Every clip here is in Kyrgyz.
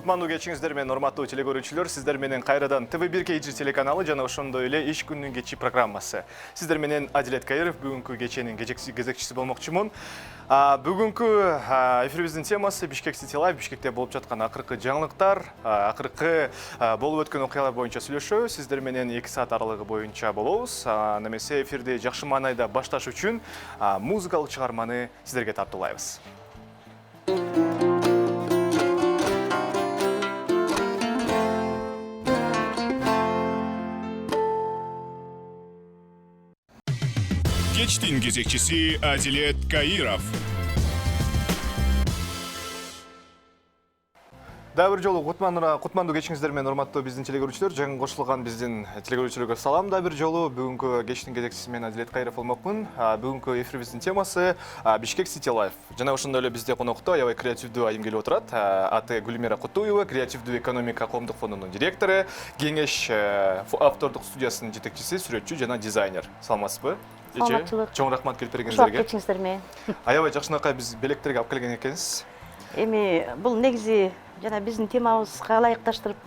Кутмандуу кечиңиздер менен урматтуу телекөрүүчүлөр, сиздер менен кайрадан ТВ1 KG телеканалы жана ошондой эле иш күнүнүн кечи программасы. Сиздер менен Адилет Кайыров бүгүнкү кеченин кезекчиси болмокчумун. Бүгүнкү эфирибиздин темасы Бишкек City Life, Бишкекте болуп жаткан акыркы жаңылыктар, акыркы болуп өткөн окуялар боюнча сүйлөшөбүз. Сиздер менен 2 саат аралыгы боюнча болобуз. Немесе эфирди жакшы маанайда башташ үчүн музыкалык чыгарманы сиздерге тартуулайбыз. Кечтин кезекчиси Адилет Кайыров. Дагы бир жолу кутмандуу кечиңиздер менен урматтуу биздин телекөрүүчүлөр, жаңы кошулган биздин телекөрүүчүлөргө салам. Дагы бир жолу бүгүнкү кечтин кезекчиси мен Адилет Кайыров болмокмун. Бүгүнкү эфирибиздин темасы Бишкек City Life. Жана ошондой эле бизде конокто аябай креативдүү айым келип отурат. Аты Гүлмира Кутуева, креативдүү экономика коомдук фондунун директору, Кеңеш автордук студиясынын жетекчиси, сүрөтчү жана дизайнер. Саламатсызбы? Саламатчылык. Чоң рахмат келип бергениңиздерге. Кечиңиздер менен. Аябай жакшынакай биз белектерге алып келген экенсиз. Эми бул негизи жана биздин темабызга ылайыкташтырып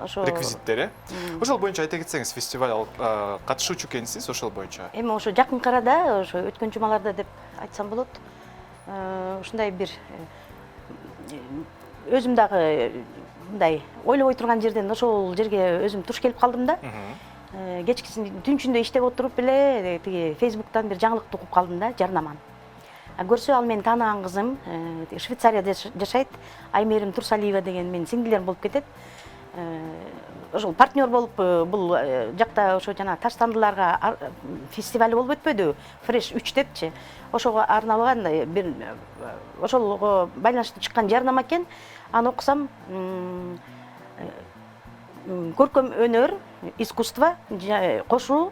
ошо реквизиттери. Ошол боюнча айта кетсеңиз, фестиваль катышуучу экенсиз, ошол боюнча. Эми ошо жакынкы арада, ошо өткөн жумаларда деп айтсам болот. Ушундай бир өзүм дагы мындай ойлобой турган жерден ошол жерге өзүм туш келип калдым да. Кечкисин түнчүндө иштеп отуруп эле тиги Facebook'тан бир жаңылыкты угуп калдым да, жарнаманы. Көрсө ал менин тааныган кызым Швейцарияда жашайт, Аймерим Турсалиева деген менин сиңдилерим болуп кетет. Ошол партнер болуп бул жакта ошо жана таштандыларга фестиваль болуп өтпөдү, Fresh 3 депчи. Ошого арналган бир ошолго байланыштуу чыккан жарнама экен. Аны окусам, көркөм өнөр, искусство, кошуу,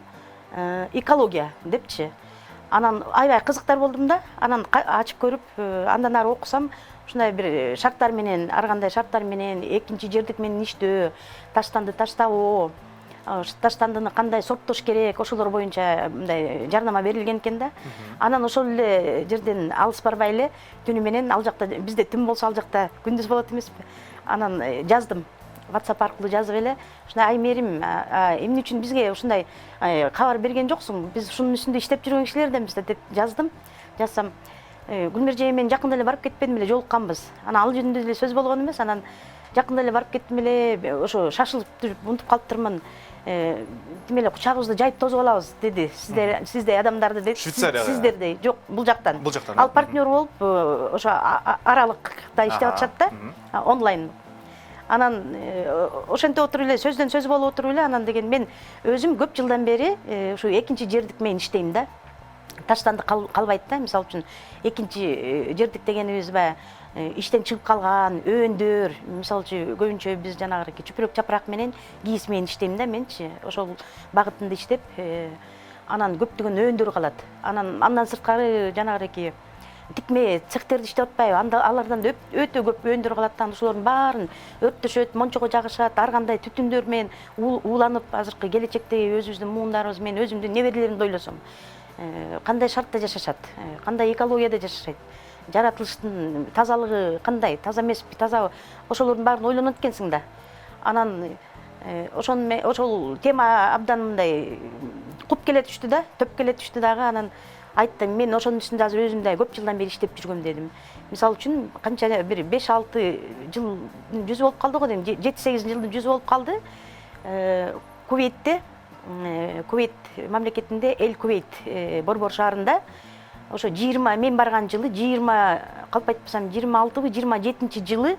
экология депчи. Анан аябай кызыктар болдум да, анан ачып көрүп, андан ары окусам, ушундай бир шарттар менен, ар кандай шарттар менен, экинчи жердик менен иштөө, таштанды таштабоо, таштандыны кандай сорттош керек, ошолор боюнча мындай жарнама берилген экен да. Анан ошол эле жерден алыс барбай эле, түнү менен ал жакта бизде түн болсо ал жакта күндүз болот эмеспи. Анан жаздым. WhatsApp аркылуу жазып эле, ушундай Аймерим, эмне үчүн бизге ушундай кабар берген жоксуң? Биз ушунун үстүндө иштеп жүргөн кишилерденбиз деп жаздым. Жазсам, Гүлмир жайы мен жакында эле барып кетпедим эле, жолукканбыз. Анан ал жөнүндө эле сөз болгон эмес, анан жакында эле барып кеттим эле, ошо шашылып жүрүп унутуп калыптырмын. Тим эле кучагыбызды жайып тосуп алабыз деди. Сиздей адамдарды деди. Сиздердей. Жок, бул жактан. Ал партнер болуп, ошо аралыкта иштеп атышат да, онлайн. Анан ошентип отуруп эле сөздөн сөз болуп отуруп эле, анан деген мен өзүм көп жылдан бери ушу экинчи жердик менен иштейм да. Таштанды калбайт да, мисалы үчүн экинчи жердик дегенибиз баягы иштен чыгып калган өөндөр, мисалы үчүн көбүнчө биз жанагы чүпүрөк жапырак менен кийиз менен иштейм да менчи. Ошол багытында иштеп, анан көптөгөн өөндөр калат. Андан сырткары жанагы тикме цехтерди иштеп атпайбы, алардан өтө көп өөндөр калат да, ошолордун баарын өрттөшөт, мончого жагышат, ар кандай түтүндөр менен ууланып, азыркы келечектеги өзүбүздүн муундарыбыз менен өзүмдүн неберелеримди ойлосом, кандай шартта жашашат, кандай экологияда жашашат, жаратылыштын тазалыгы кандай, таза эмеспи, таза, ошолордун баарын ойлонот экенсиң да. Анан ошол тема абдан мындай куп келе түштү да, төп келе түштү дагы. Анан айттым, мен ошонун үстүндө азыр өзүм да көп жылдан бери иштеп жүргөм дедим. Мисалы үчүн канча бир 5-6 жыл жүзү болуп калды го дейм, 7-8 жылдын жүзү болуп калды. Кувейтте, Кувейт мамлекетинде Эл Кувейт Борбор шаарында ошо 20, мен барган жылы 20, калп айтпасам 26-бы, 27-чи жылы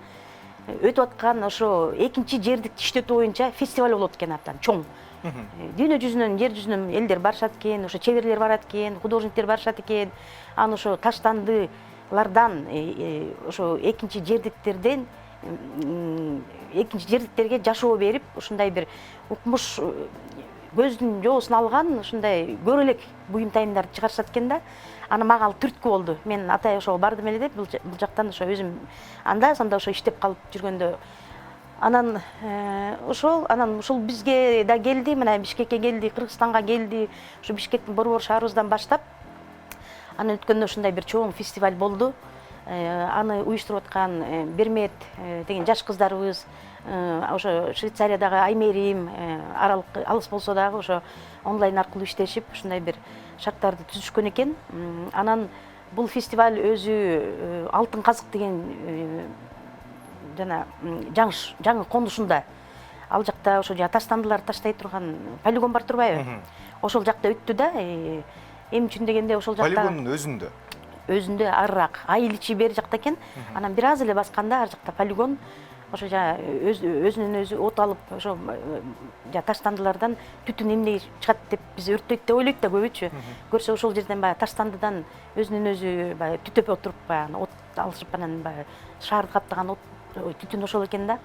өтүп аткан ошо экинчи жердик иштетүү боюнча фестиваль болот экен абдан чоң. Дүйнө жүзүнөн, жер жүзүнөн элдер барышат экен, ошо чеберлер барат экен, художниктер барышат экен. Аны ошо таштандылардан, ошо экинчи жердиктерден, экинчи жердиктерге жашоо берип, ушундай бир укмуш көздүн жоосун алган, ушундай көрөлек буюм-тайымдарды чыгарышат экен да. Аны мага ал түрткү болду. Мен атай ошо бардым эле деп, бул жактан ошо өзүм анда-санда ошо иштеп калып жүргөндө Анан ушул бизге да келди, мына Бишкекке келди, Кыргызстанга келди. Ушу Бишкектин борбор шаарыбыздан баштап, анан өткөндө ушундай бир чоң фестиваль болду. аны уюштуруп аткан Бермет деген жаш кыздарыбыз, ошо Швейцариядагы Аймерим, алыс болсо дагы ошо онлайн аркылуу иштешип, ушундай бир шарттарды түзүшкөн экен. Анан бул фестиваль өзү Алтын казык деген жана жаңы конушунда, ал жакта ошо таштандылар таштай турган полигон бар турбайбы? Ошол жакта өттү да, эмне үчүн дегенде ошол жакта Полигондун өзүндө арыраак, айыл ичи бери жакта экен. Анан бир аз эле басканда ар жакта полигон, ошо өзүнөн өзү от алып, ошо таштандылардан түтүн эмне чыгат деп биз өрттөйт деп ойлойт да көбүчө. Көрсө ошол жерден баягы таштандыдан өзүнөн өзү баягы түтөп отуруп, баягы от алышып, анан баягы шаарды каптаган от түтүн ошол экен да.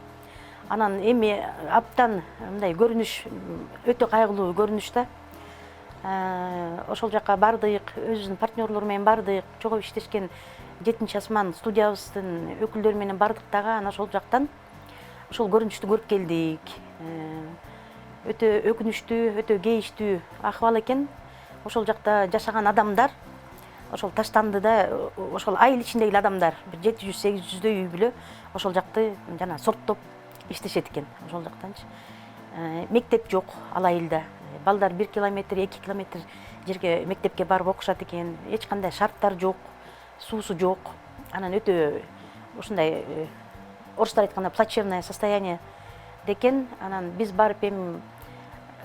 Анан эми абдан мындай көрүнүш, өтө кайгылуу көрүнүш да. Ошол жака бардык, өзүбүздүн партнерлор менен бардык, чогуу иштешкен 7 асман студиябыздын өкүлдөрү менен бардык дагы, анан ошол жактан ошол көрүнүштү көрүп келдик. Өтө өкүнүчтүү, өтө кейиштүү акыбал экен. Ошол жакта жашаган адамдар, ошол таштандыда, ошол айыл ичиндеги адамдар, бир 700-800дөй үй бүлө ошол жакты жана сорттоп иштешет экен. Ошол жактанчы мектеп жок ал айылда. Балдар 1 километр, 2 километр жерге мектепке барып окушат экен. Эч кандай шарттар жок, суусу жок. Анан өтө ушундай орустар айтканда плачевное состояние декен. Анан биз барып эми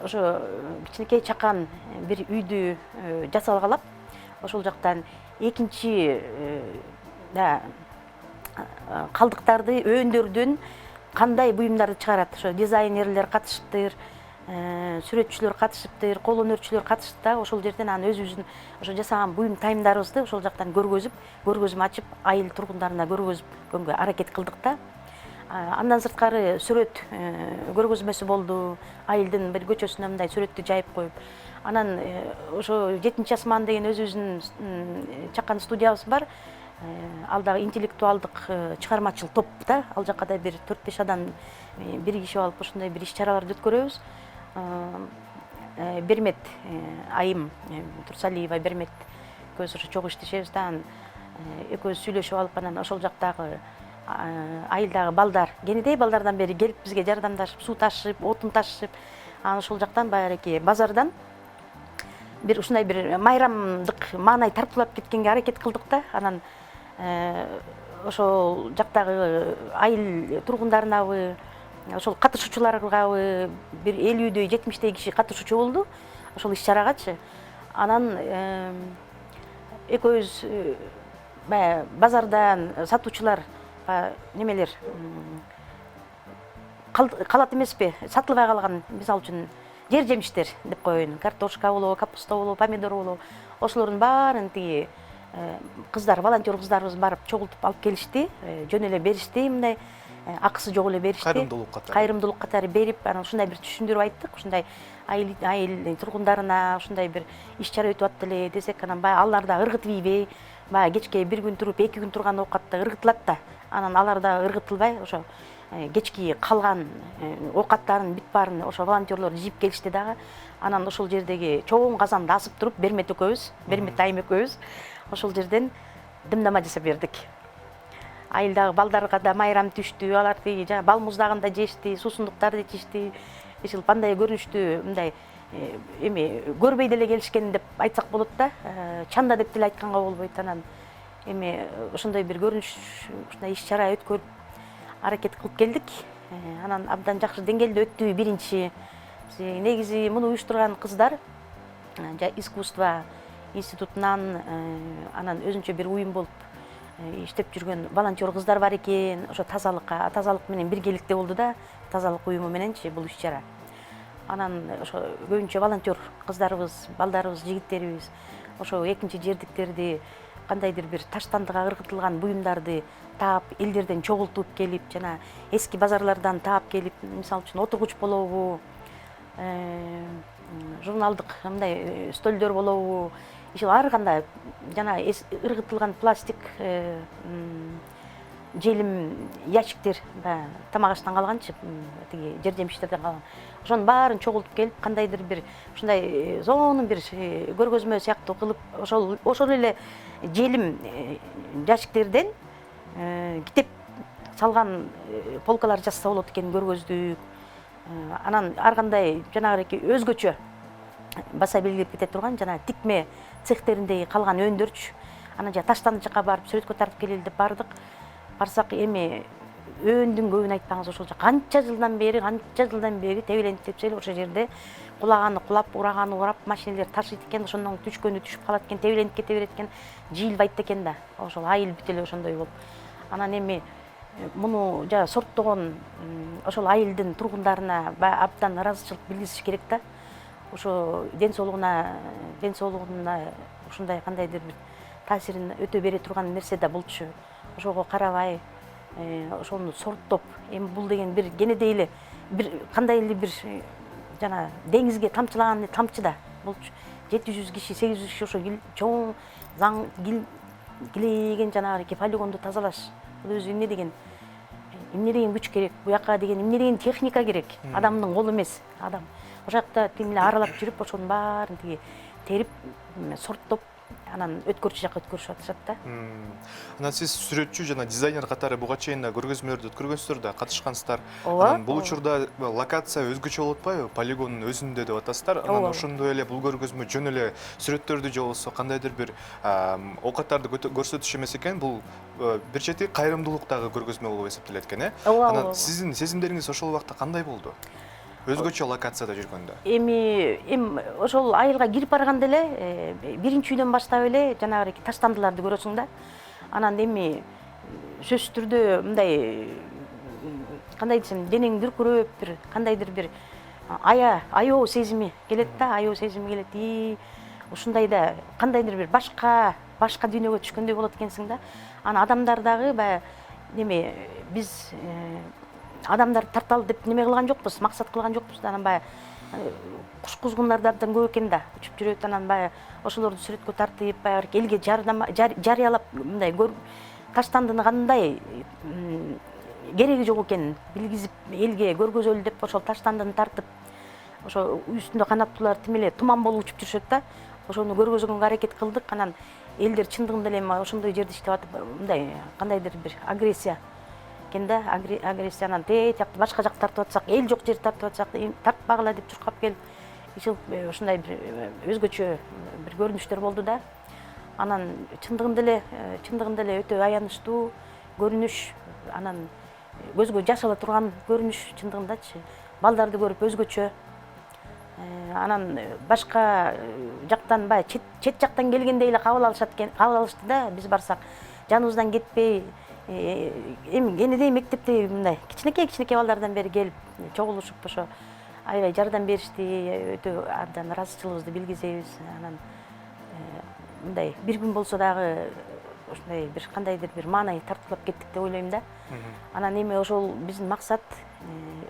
ошо кичинекей чакан бир үйдү жасалгалап, ошол жактан экинчи калдыктарды, өндөрдөн кандай буюмдарды чыгарат, ошо дизайнерлер катышыптыр, сүрөтчүлөр катышыптыр, кол өнөрчүлөр катышты да. Ошол жерден анан өзүбүздүн ошо жасаган буюм тайымдарыбызды ошол жактан көргөзүм ачып, айыл тургундарына көргөзүпкөнгө аракет кылдык да. Андан сырткары сүрөт көргөзмөсү болду. Айылдын бир көчөсүнө мындай сүрөттү жайып коюп. Анан ошо 7 асман деген өзүбүздүн чакан студиябыз бар. Ал дагы интеллектуалдык чыгармачыл топ да. Ал жакка да бир 4-5 адам биригишип алып ошондой бир иш-чараларды өткөрөбүз. Бермет айым Турсалиева Бермет көз ошо чогуу иштешебиз да. Экөөбүз сүйлөшүп алып, анан ошол жактагы айылдагы балдар, кенедей балдардан бери келип бизге жардамдашып, суу ташып, отун ташып, анан ошол жактан баягы базардан бир ушундай бир майрамдык маанай тарпулап кеткенге аракет кылдык да. Анан ошол жактагы айыл тургундарынабы, ошол катышуучуларгабы бир 50дөй 70дөй киши катышуучу болду ошол иш-чарагачы. Анан экөөбүз баягы базардан сатуучулар немелер калат эмеспи, сатылбай калган, мисалы үчүн жер жемиштер деп коеюн, картошка болобу, капуста болобу, помидор болобу, ошолордун баарын тиги кыздар, волонтер кыздарыбыз барып чогултуп алып келишти, жөн эле беришти, мындай акысы жок эле беришти. Кайрымдуулук катары берип, анан ушундай бир түшүндүрүп айттык, ушундай айыл тургундарына ушундай бир иш-чара өтүп атты эле десек, анан баягы алар да ыргытып ийбей, баягы кечке 1 күн туруп 2 күн турган оокатты ыргытылат да. Анан алар да ыргытылбай, ошо кечки калган оокаттарын бүт баарын ошо волонтерлор жийип келишти дагы. Анан ошол жердеги чоң казанды асып туруп, Бермет экөөбүз, Бермет айым экөөбүз ошол жерден дымдама жасап бердик. Айылдагы балдарга да майрам түштү, алар тиги жана бал муздагын да жешти, суусундуктарды ичишти. Ишил андай көрүнүштү, мындай эми көрбөй деле келишкен деп айтсак болот да. Чанда деп деле айтканга болбойт. Анан эми ошондой бир көрүнүш, ушундай иш-чара өткөрүп аракет кылып келдик. Анан абдан жакшы деңгээлде өттү. Биринчи негизи муну уюштурган кыздар искусство институтунан, анан өзүнчө бир уюм болуп иштеп жүргөн волонтер кыздар бар экен. Ошо тазалык менен биргеликте болду да, тазалык уюму мененчи бул иш-чара. Анан ошо көбүнчө волонтер кыздарыбыз, балдарыбыз, жигиттерибиз ошо экинчи жердиктерди, кандайдыр бир таштандыга ыргытылган буюмдарды таап, элдерден чогултуп келип, жана эски базарлардан таап келип, мисалы үчүн отургуч болобу, журналдык мындай стөлдөр болобу, иши ар кандай жана ыргытылган пластик желим ящиктер тамак аштан калганчы тиги жемиштерден калган ошонун баарын чогултуп келип кандайдыр бир ушундай сонун бир көргөзмө сыяктуу кылып ошол эле желим ящиктерден китеп салган полкалар жазса болот экенин көргөздүк. Анан ар кандай жанагы өзгөчө баса белгилеп кете турган жана тикме цехтериндеги калган өндөрчү анан таштанды жака барып сүрөткө тартып келели деп бардык. Барсак эми өндүн көбүн айтпаңыз ошол канча жылдан бери тебелентип тепсе эле ошол жерде кулаганы кулап, ураганы урап, машиналер ташыйт экен, ошондон түшкөнү түшүп калат экен, тебеленип кете берет экен, жыйылбайт экен да. Ошол айыл бүт эле ошондой болуп. Анан эми муну сорттогон ошол айылдын тургундарына абдан ыраазычылык билдириш керек да. Ошо ден соолугуна ушундай кандайдыр бир таасирин өтө бере турган нерсе да болчу. Ошого карабай ошону сорттоп, эми бул деген бир кенедей эле бир кандай эле бир жана деңизге тамчылаган тамчы да болчу. 700 киши, 800 киши ошо чоң заң килеген жанагы полигонду тазалаш. Бул өзү эмне деген күч керек, буяка деген эмне деген техника керек. Адамдын колу эмес, адам. Ошол жакта тим эле аралап жүрүп, ошонун баарын тиги терип, сорттоп, анан өткөрчү жака өткөрүшүп атышат да. Анан сиз сүрөтчү жана дизайнер катары буга чейин да көргөзмөлөрдү өткөргөнсүздөр да, катышкансыздар. Анан бул учурда локация өзгөчө болуп атпайбы? Полигондун өзүндө деп атасыздар. Анан ошондой эле бул көргөзмө жөн эле сүрөттөрдү же болбосо кандайдыр бир оокаттарды көрсөтүш эмес экен, бул бир чети кайрымдуулуктагы көргөзмө болуп эсептелет экен, Анан сиздин сезимдериңиз ошол убакта кандай болду? Өзгөчө локацияда жүргөндө. Эми ошол айылга кирип барганда эле биринчи үйдөн баштап эле жанагы таштандыларды көрөсүң да. Анан эми сөзсүз түрдө мындай кандай десем, денең дүркүрөп, бир кандайдыр бир аябоо сезими келет да, аябоо сезими келет. Ушундай да кандайдыр бир башка дүйнөгө түшкөндөй болот экенсиң да. Анан адамдар дагы неме биз адамдарды тарталы деп неме кылган жокпуз, максат кылган жокпуз да. Анан куш кузгундарды абдан көп экен да, учуп жүрөт. Анан ошолорду сүрөткө тартып, элге жарыялап, мындай таштандыны кандай кереги жок экенин билгизип, элге көргөзөлү деп ошол таштандыны тартып, ошо үстүндө канаттуулар тим эле туман болуп учуп жүрүшөт да. Ошону көргөзгөнгө аракет кылдык. Анан элдер чындыгында эле ошондой жерде иштеп атып, мындай кандайдыр бир агрессия да, агрессиянан тиякты башка жакка тартып атсак, эл жок жерди тартып атсак, тартпагыла деп чуркап келип, ушундай бир өзгөчө бир көрүнүштөр болду да. Анан чындыгында эле өтө аянычтуу көрүнүш, анан көзгө жаш ала турган көрүнүш чындыгындачы. Балдарды көрүп өзгөчө. Анан башка жактан чет жактан келгендей эле кабыл алышты да. Биз барсак жаныбыздан кетпей, эми кенедей мектепте мындай кичинекей балдардан бери келип чогулушуп ошо аябай жардам беришти, өтө абдан ыраазычылыгыбызды билгизебиз. Анан мындай бир күн болсо дагы ушундай бир кандайдыр бир маанай тартуулап кеттик деп ойлойм да. Анан эми ошол биздин максат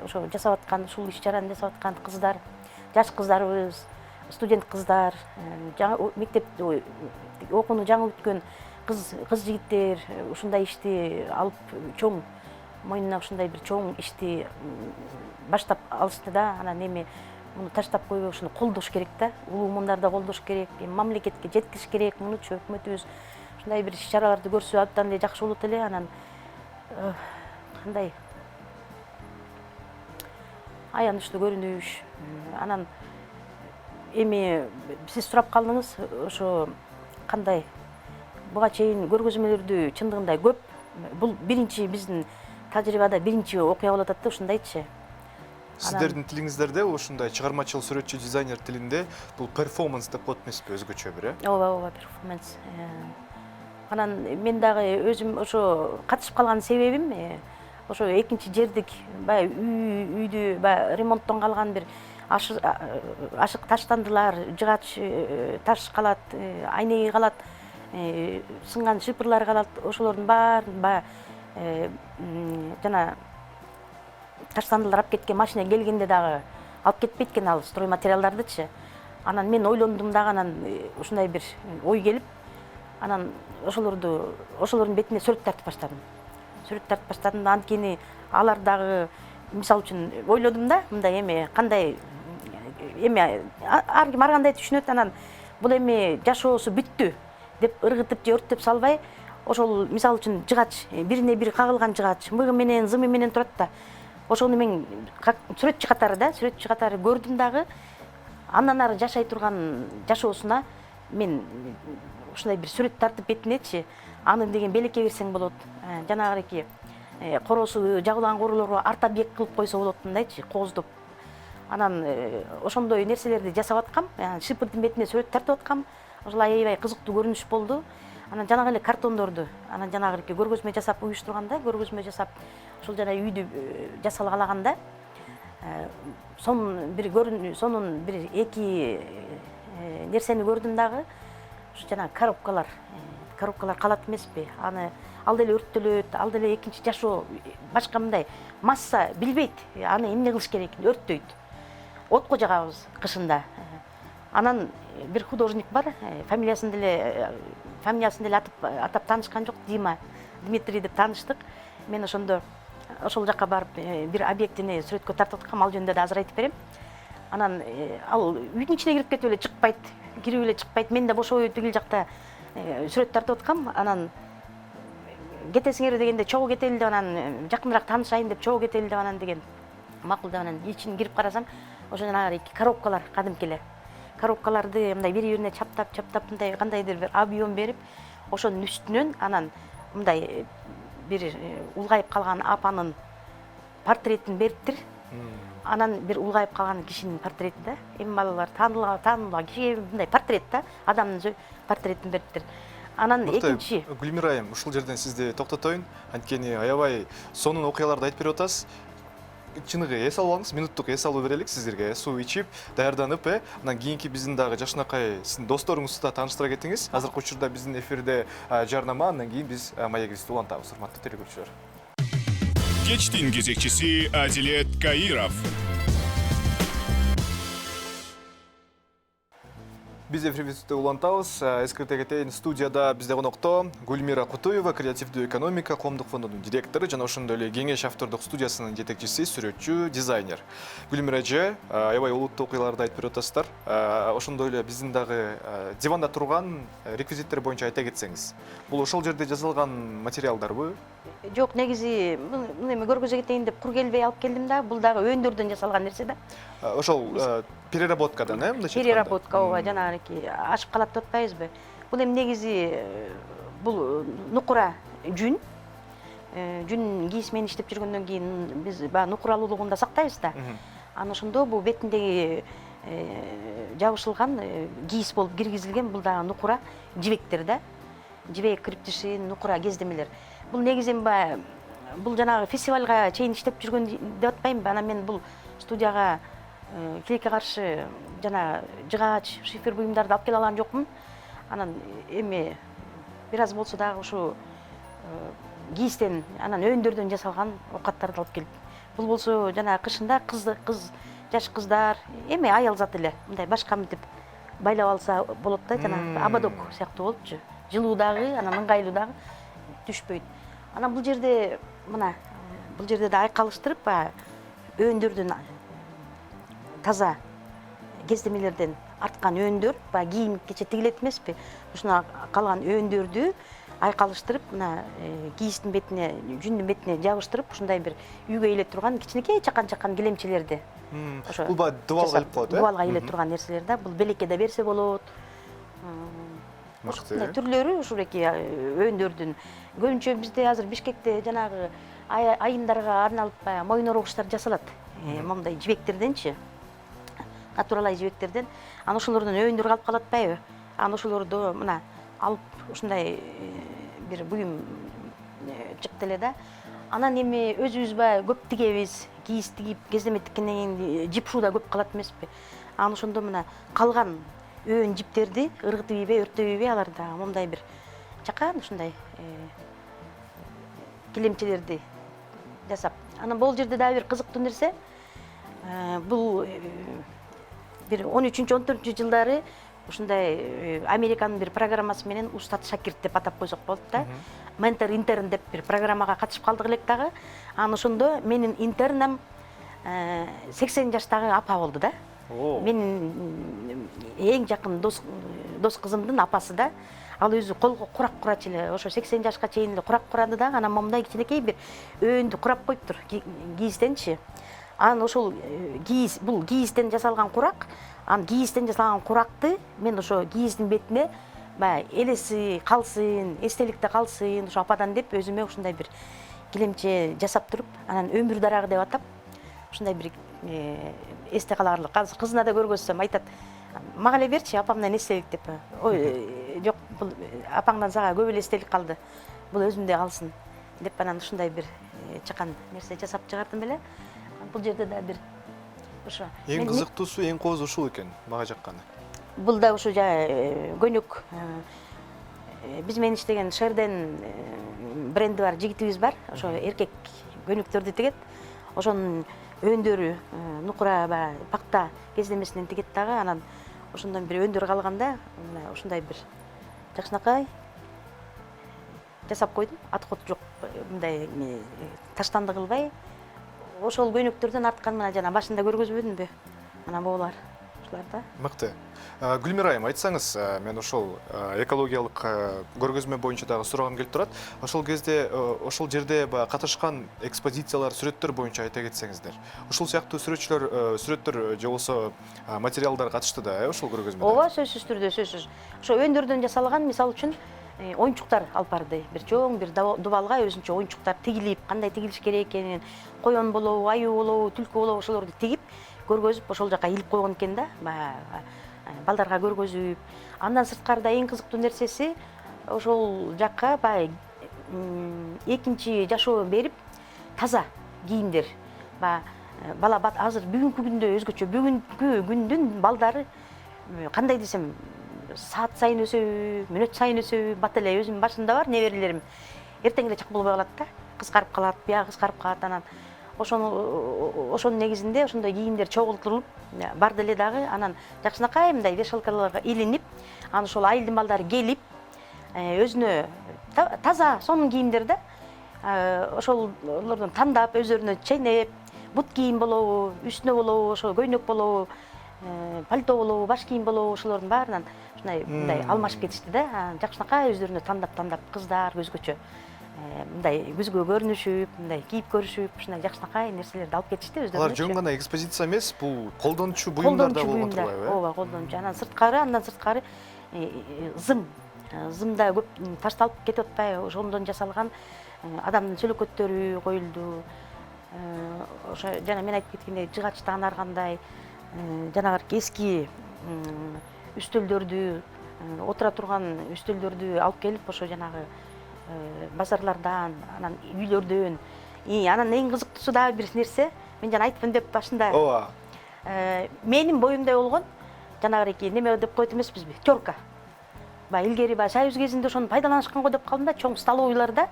ошо жасап аткан ушул иш чараны жасап аткан кыздар, жаш кыздарыбыз, студент кыздар, мектепте окууну жаңы бүткөн кыз жигиттер ушундай ишти алып чоң мойнуна ушундай бир чоң ишти баштап алышты да. Анан эми муну таштап койбой ушуну колдош керек да. Улуу муундарда колдош керек, мамлекетке жеткириш керек. Мунучу өкмөтүбүз ушундай бир иш-чараларды көрсө абдан эле жакшы болот эле. Анан кандай аянычтуу көрүнүш. Анан эми сиз сурап калдыңыз, ошо кандай буга чейин көргөзмөлөрдү чындыгында көп. Бул биринчи биздин тажрыйбада биринчи окуя болуп атат да, ушундайчы. Сиздердин тилиңиздерде ушундай чыгармачыл сүрөтчү дизайнер тилинде бул перформанс деп коет эмеспи, өзгөчө бир, Ооба, перформанс. Анан мен дагы өзүм ошо катышып калган себебим ошо экинчи жердик үйдү ремонттон калган бир ашык таштандылар, жыгач таш калат, айнеги калат, сынган шыпырлар калат. Ошолордун баарын жана таштандылар алып кеткен машина келгенде дагы алып кетпейт экен ал стройматериалдардычы. Анан мен ойлондум дагы, анан ушундай бир ой келип, анан ошолордун бетине сүрөт тартып баштадым. сүрөт тартып баштадым. Анткени алар дагы мисал үчүн ойлодум да, мындай эме кандай эме ар ким ар кандай түшүнөт, анан бул эми жашоосу бүттү деп ыргытып же өрттөп салбай, ошол мисал үчүн жыгач, бирине бири кагылган жыгач мыгы менен зымы менен турат да. Ошону мен сүрөтчү катары көрдүм дагы. Андан ары жашай турган жашоосуна мен ушундай бир сүрөт тартып бетинечи, аны деген белекке берсең болот. Жанагыки коросу жабылган королорго арт объект кылып койсо болот мындайчы, кооздоп. Анан ошондой нерселерди жасап аткам. Шипырдын бетине сүрөт тартып аткам. Ошол аябай кызыктуу көрүнүш болду. Анан жанагы эле картондорду, анан жанагыки көргөзмө жасап уюштурганда, көргөзмө жасап, ошол жана үйдү жасалгалаганда, сонун бир эки нерсени көрдүм дагы. Ушу жана коробкалар калат эмеспи? Аны ал деле өрттөлөт, ал деле экинчи жашоо, башка мындай масса билбейт, аны эмне кылыш керекин, өрттөйт. Отко жагабыз кышында. Анан бир художник бар, фамилиясын деле атап таанышкан жок, Дмитрий деп тааныштык. Мен ошол жака барып бир объектини сүрөткө тартып аткам, ал жөнүндө да азыр айтып берем. Анан ал үйдүн ичине кирип кетип эле чыкпайт, мен да бошой тигил жакта сүрөт тартып аткам. Анан кетесиңер дегенде чогуу кетели деп, анан жакыныраак таанышайын деп чогуу кетели деп, анан деген макул деп, анан ичине кирип карасам, ошо жанагы коробкалар, кадимки эле коробкаларды мындай бири-бирине чаптап мындай кандайдыр бир объем берип, ошонун үстүнөн анан мындай бир улгайып калган апанын портретин бериптир. Анан бир улгайып калган кишинин портрети да, эми балалар таанылган киши мындай портрет да, адамдын портретин бериптир. Анан экинчи Гүлмира айым, ушул жерден сизди токтотоюн, анткени аябай сонун окуяларды айтып берип атасыз. Чыныгы эс алып алыңыз, минуттук эс алуу берелик сиздерге. Суу ичип, даярданып, анан кийинки биздин дагы жакшынакай сиздин досторуңузду да тааныштыра кетиңиз. Азыркы учурда биздин эфирде жарнама, андан кийин биз маегибизди улантабыз, урматтуу телекөрүүчүлөр. Кечтин кезекчиси Адилет Каиров. Биз эфирибизди улантабыз. Эскерте кетейин, студияда бизде конокто Гүлмира Кутуева, креативдүү экономика коомдук фондунун директору жана ошондой эле Кеңеш автордук студиясынын жетекчиси, сүрөтчү, дизайнер. Гүлмира эже, аябай олуттуу окуяларды айтып берип атасыздар. Ошондой эле биздин дагы диванда турган реквизиттер боюнча айта кетсеңиз. Бул ошол жерде жасалган материалдарбы? жок, негизи эми көргөзө кетейин деп кур келбей алып келдим да. Бул дагы өндөрдөн жасалган нерсе да. Ошол переработкадан, мындайча айтканда. Переработка, ооба, жанагыки ашып калат деп атпайбызбы? Бул эми негизи бул нукура жүн. Жүн кийисмен иштеп жүргөндөн кийин биз баягы нукуралуулугун да сактайбыз да. Анан ошондо бул бетиндеги жабышылган кийис болуп киргизилген бул дагы нукура жибектер да. Жибек криптиши, нукура кездемелер. Бул негизи баягы бул жанагы фестивалга чейин иштеп жүргөн деп атпаймынбы? Анан мен бул студияга тилекке каршы жана жыгач, шифер буюмдарды алып келе алган жокмун. Анан эми бир аз болсо дагы ушу кийистен, анан өндөрдөн жасалган оокаттарды алып келип. Бул болсо жана кышында жаш кыздар, эми аял зат эле мындай башка мынтип байлап алса болот да, жана ободок сыяктуу болупчу. Жылуу дагы, анан ыңгайлуу дагы түшпөйт. Анан бул жерде да айкалыштырып, өндөрдөн таза кездемелерден арткан өндөр, кийим кече тигилет эмеспи? Ушуна калган өндөрдү айкалыштырып, мына кийистин бетине, жүндүн бетине жабыштырып, ушундай бир үйгө иле турган кичинекей чакан килемчелерди. Бул баягы дубалга илип коет, дубалга иле турган нерселер да. Бул белекке да берсе болот. Түрлөрү ушуреки өндөрдүн. Көбүнчө бизде азыр Бишкекте жанагы айымдарга арналып мойнорогуштар жасалат. Мондай жибектерденчи. Натуралай жибектерден. Анан ошолордон өөндөр калып калат атпайбы? Анан ошолорду мына алып ушундай бир буюм чыкты эле да. Анан эми өзүбүз көп тигебиз. Кийиз тигип, кездеме тиккенден кийин жипшуу да көп калат эмеспи? Анан ошондо мына калган өөн жиптерди ыргытып ийбей, өртөп ийбей, аларды мондай бир чакан ушундай килемчелерди жасап. Анан бул жерде дагы бир кызыктуу нерсе. Бул бир 13-14 жылдары ушундай Американын бир программасы менен Устат Шакирт деп атап койсок болот да. ментор интерн деп бир программага катышып калдык элек дагы. Анан ошондо менин интернам 80 жаштагы апа болду да. Менин эң жакын дос кызымдын апасы да. Ал өзү колго курак курачу эле, ошо 80 жашка чейин эле курак курады да. Анан момундай кичинекей бир өндү курап коюптур, кийизденчи. Анан ошол кийиз, бул кийизден жасалган курак. Анан кийизден жасалган куракты мен ошо кийиздин бетине баягы элеси калсын, эстеликте калсын, ошо ападан деп өзүмө ушундай бир килемче жасап туруп, анан өмүр дарагы деп атап, ушундай бир эсте каларлык. Азыр кызына да көргөзсөм айтат, мага эле берчи апамдан эстелик деп. Ой, жок, бул апаңдан сага көп эле эстелик калды. Бул өзүмдө калсын деп анан ушундай бир чакан нерсе жасап чыгардым эле. Бул жерде да бир ошо. Эң кызыктуусу, эң кооз ушул экен, мага жакканы. Бул да ушу көнүк биз менен иштеген Шерден бренди бар, жигитибиз бар. Ошо эркек көнүктөрдү тигет. Ошонун өндөрү нукура пакта кездемесинен тигет дагы. Анан ошондон бир өндөр калганда ушундай бир жакшынакай жасап койдум. Аткот жок, мындай таштанды кылбай. Ошол көнүктөрдөн арткан мына жана башында көргөзбөдүмбү? Мына булар. Ушулар да. Мыкты. Гүлмира айым, айтсаңыз, мен ошол экологиялык көргөзмө боюнча дагы сурагым келип турат. Ошол кезде, ошол жерде катышкан экспозициялар, сүрөттөр боюнча айта кетсеңиздер. Ошол сыяктуу сүрөттөр же болбосо материалдар катышты да, ошол көргөзмөдө? Ооба, сөзсүз түрдө, сөзсүз. Ошо өндөрдөн жасалган, мисалы үчүн, оюнчуктар алып барды. Бир чоң, бир дубалга өзүнчө оюнчуктар тигилип, кандай тигилиш керек экенин, коён болобу, аюу болобу, түлкү болобу, ошолорду тигип, көргөзүп, ошол жака илип койгон экен да. Балдарга көргөзүп. Андан сырткарыда эң кызыктуу нерсеси, ошол жакка экинчи жашоо берип, таза кийимдер. Бала азыр бүгүнкү күндө өзгөчө, бүгүнкү күндүн балдары кандай десем, саат сайын өсөбү, мүнөт сайын өсөбү, бат эле өзүмдүн башымда бар неберелерим. Эртең эле чак болбой калат да, кыскарып калат, бияга кыскарып калат. Анан ошонун негизинде ошондой кийимдер чогултулуп барды эле дагы. Анан жакшынакай мындай вешалкаларга илинип, анан ошол айылдын балдары келип, өзүнө таза сонун кийимдер да, ошолордон тандап, өздөрүнө чейнеп, бут кийим болобу, үстүнө болобу, ошо көйнөк болобу, пальто болобу, баш кийим болобу, ошолордун баарынан мындай алмашып кетишти да. Жакшынакай өздөрүнө тандап, кыздар өзгөчө мындай көзгө көрүнүшүп, мындай кийип көрүшүп, ушундай жакшынакай нерселерди алып кетишти өздөрүнө. Алар жөн гана экспозиция эмес, бул колдончу буюмдар да болгон турбайбы? Ооба, колдончу. Андан сырткары зымда көп ташталып кетип атпайбы? Ошондон жасалган адамдын сөлөкөттөрү коюлду. Ошо жана мен айтып кеткендей, жыгачтан ар кандай жанагы эски үстөлдөрдү, отура турган үстөлдөрдү алып келип, ошо жанагы базарлардан, анан үйлөрдөн. Анан эң кызыктуусу дагы бир нерсе, мен жана айтпын деп башында. Ооба. Менин боюмдай болгон, жанагы неме деп коет эмеспизби? Терка. Илгери Союз кезинде ошону пайдаланышкан го деп калдым да, чоң столовыйларда,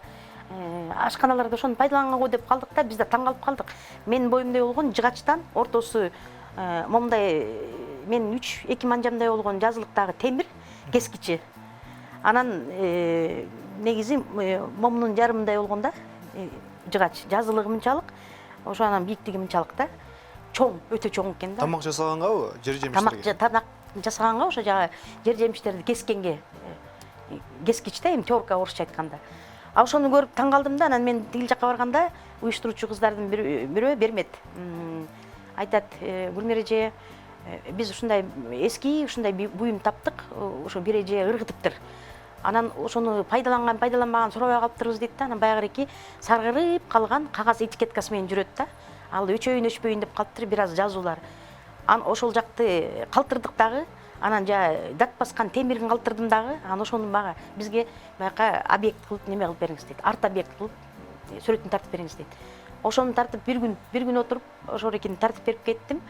ашканаларда ошону пайдаланган го деп калдык да, биз да таң калып калдык. Менин боюмдай болгон жыгачтан ортосу момундай менин 3-2 манжамдай болгон жазылыктагы темир кескичи. Анан негизи момунун жарымындай болгон да, жыгач жазылыгы мынчалык, ошо анан бийиктиги мынчалык да. Чоң, өтө чоң экен да. Тамак жасагангабы, жер жемиштерге? Тамак жасаганга, ошо жагы жер жемиштерди кескенге кескич да, эми терка орусча айтканда. Ошону көрүп таң калдым да, анан мен тигил жакка барганда уюштуруучу кыздардын бирөө Бермет айтат, Гүлмира эже, биз ушундай эски ушундай буюм таптык, ошо бир эже ыргытыптыр. Анан ошону пайдаланбаган сурабай калыптырбыз дейт да. Анан баягы саргырып калган кагаз этикеткасы менен жүрөт да. Ал өчөйүн өчпөйүн деп калыптыр, бир аз жазуулар. Анан ошол жакты калтырдык дагы. Анан дат баскан темирин калтырдым дагы. Анан ошону мага бизге баягы объект кылып неме кылып бериңиз дейт. Арт объект кылып сүрөтүн тартып бериңиз дейт. Ошону тартып бир күн отуруп, ошол экини тартып берип кеттим.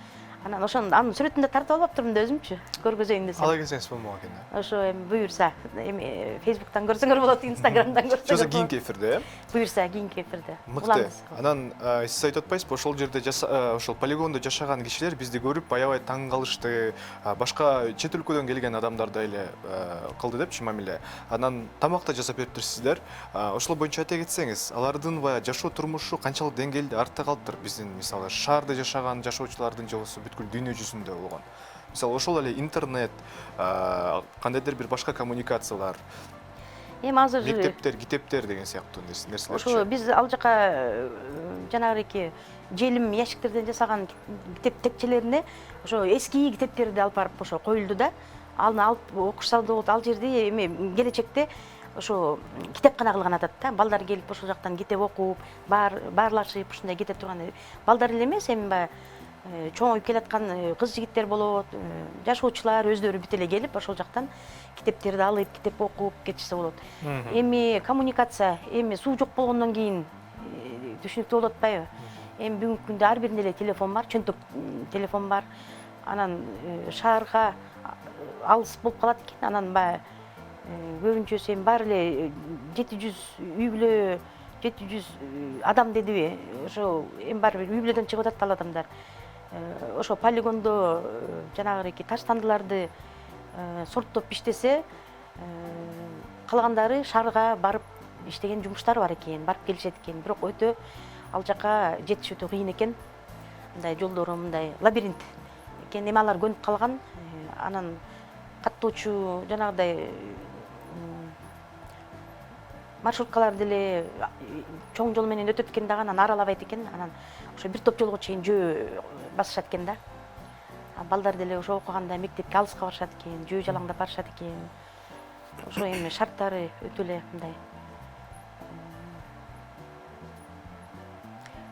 Анан ошону анын сүрөтүн да тартып алып турмун да өзүмчү көргөзөйүн десем. Ала келсеңиз болмок экен да. Ошо эми буюрса, эми Facebook'тан көрсөңөр болот, Instagram'дан көрсөңөр. Жозо кийинки эфирде, Буюрса кийинки эфирде. мыкты. Анан сиз айтып атпайсызбы, ошол жерде ошол полигондо жашаган кишилер бизди көрүп аябай таң калышты. Башка чет өлкөдөн келген адамдар да эле кылды депчи мамиле. Анан тамак да жасап бериптирсиздер. Ошол боюнча айта кетсеңиз, алардын баягы жашоо турмушу канчалык деңгээлде артта калыптыр биздин мисалы шаарда жашаган жашоочулардын же болбосо бүткүл дүйнө жүзүндө болгон. Мисалы ошол эле интернет, кандайдыр бир башка коммуникациялар, Эми азыр мектептер, китептер деген сыяктуу нерселер. ошо биз ал жака жанагы желим ящиктерден жасаган китеп текчелерине ошо эски китептерди алып барып ошо коюлду да. Аны алып окушса да болот. Ал жерде эми келечекте ошо китепкана кылган атат да. Балдар келип ошол жактан китеп окуп, баарлашып ушундай кете турган. Балдар эле эмес, эми баягы чоңоюп келаткан кыз жигиттер болот, жашоочулар өздөрү бүт эле келип ошол жактан китептерди алып, китеп окуп кетишсе болот. Эми коммуникация, эми суу жок болгондон кийин түшүнүктүү болуп атпайбы? Эми бүгүнкү күндө ар биринде эле телефон бар, чөнтөк телефон бар. Анан шаарга алыс болуп калат экен. Анан баягы көбүнчөсү эми баары эле 700 үй бүлө, 700 адам дедиби? Ошо эми баары бир үй бүлөдөн чыгып атат ал адамдар. Ошо полигондо жанагы таштандыларды сорттоп иштесе, калгандары шаарга барып иштеген жумуштары бар экен, барып келишет экен. Бирок өтө ал жака жетиш өтө кыйын экен. Мындай жолдору мындай лабиринт экен. Эми алар көнүп калган. Анан каттоочу жанагыдай маршруткалар деле чоң жол менен өтөт экен дагы, анан аралабайт экен. Анан ошо бир топ жолго чейин жөө басышат экен да. Балдар деле ошо окуганда мектепке алыска барышат экен, жөө жалаңдап барышат экен. Ошо эми шарттары өтө эле мындай.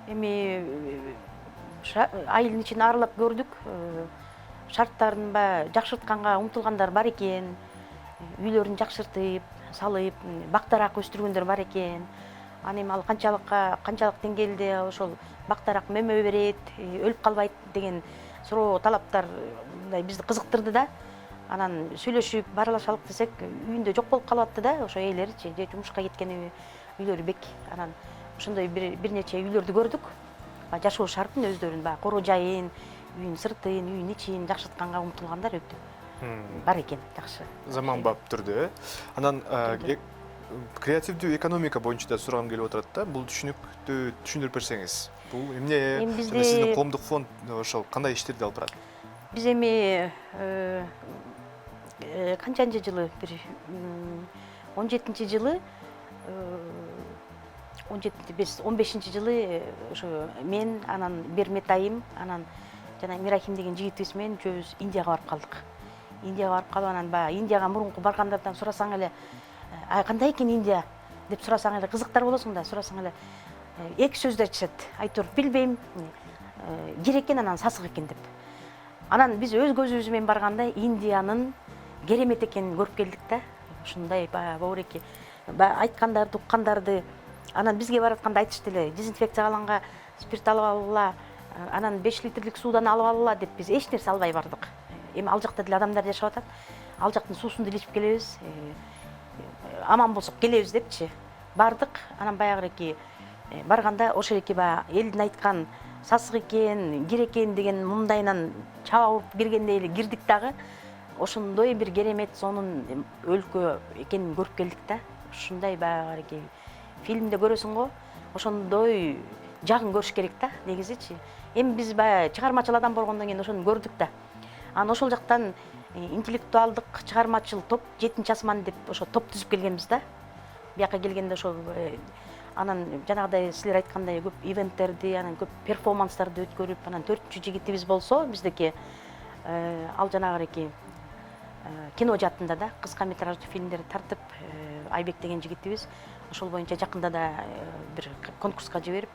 Эми айылдын ичин аралап көрдүк. Шарттарын жакшыртканга умтулгандар бар экен. Үйлөрүн жакшыртып, салып, бактарак өстүргөндөр бар экен. Аны эми ал канчалык деңгээлде ошол бактарак мөмө берет, өлүп калбайт деген суроо талаптар мындай бизди кызыктырды да. Анан сүйлөшүп, баарлашалык десек, үйүндө жок болуп калып атты да, ошо ээлеричи, же жумушка кеткени, үйлөрү бек. Анан ошондой бир нече үйлөрдү көрдүк. Жашоо шартын өздөрүн короо жайын, үйүн сыртын, үйүн ичин жакшыртканга умтулгандар өтө бар экен, жакшы. Заманбап түрдө. Анан креативдүү экономика боюнча да сурагым келип отурат да. Бул түшүнүктү түшүндүрүп берсеңиз. Бул эмне? Сиздин коомдук фонд ошол кандай иштерди алып барат? Биз эми канчанчы жылы, бир 17-жылы, 15-жылы ошо мен, анан Бермет айым, анан жана Мирахим деген жигитибиз менен үчөөбүз Индияга барып калдык. Индияга барып калып, анан Индияга мурунку баргандардан сурасаң эле, кандай экен Индия деп сурасаң эле кызыктар болосуң да, сурасаң эле эки сөздү айтышат. Айтор билбейм, жер экен, анан сасык экен деп. Анан биз өз көзүбүз менен барганда Индиянын керемет экенин көрүп келдик да. Ушундай бауреки айткандарды, уккандарды. Анан бизге баратканда айтышты эле, дезинфекцияланга спирт алып алгыла, анан 5 литрлик суудан алып алгыла деп биз эч нерсе албай бардык. Эми ал жакта деле адамдар жашап атат. Ал жактын суусун деле ичип келебиз. Аман болсок келебиз депчи. Бардык. Анан баягыреки барганда ошол эки элдин айткан сасык экен, кир экен деген мындайынан чаба уруп киргендей эле кирдик дагы. Ошондой бир керемет сонун өлкө экенин көрүп келдик да. Ушундай баягыреки фильмде көрөсүң го, ошондой жагын көрүш керек да, негизичи. Эми биз чыгармачыл адам болгондон кийин ошону көрдүк да. Анан ошол жактан интеллектуалдык чыгармачыл топ 7-чи асман деп ошо топ түзүп келгенбиз да. Бияка келгенде ошол анан жанагыдай силер айткандай көп ивенттерди, анан көп перформанстарды өткөрүп, анан 4-чү жигитибиз болсо биздеки ал жанагыреки кино жаатында да кыска метраждуу фильмдерди тартып, Айбек деген жигитибиз ошол боюнча жакында да бир конкурска жиберип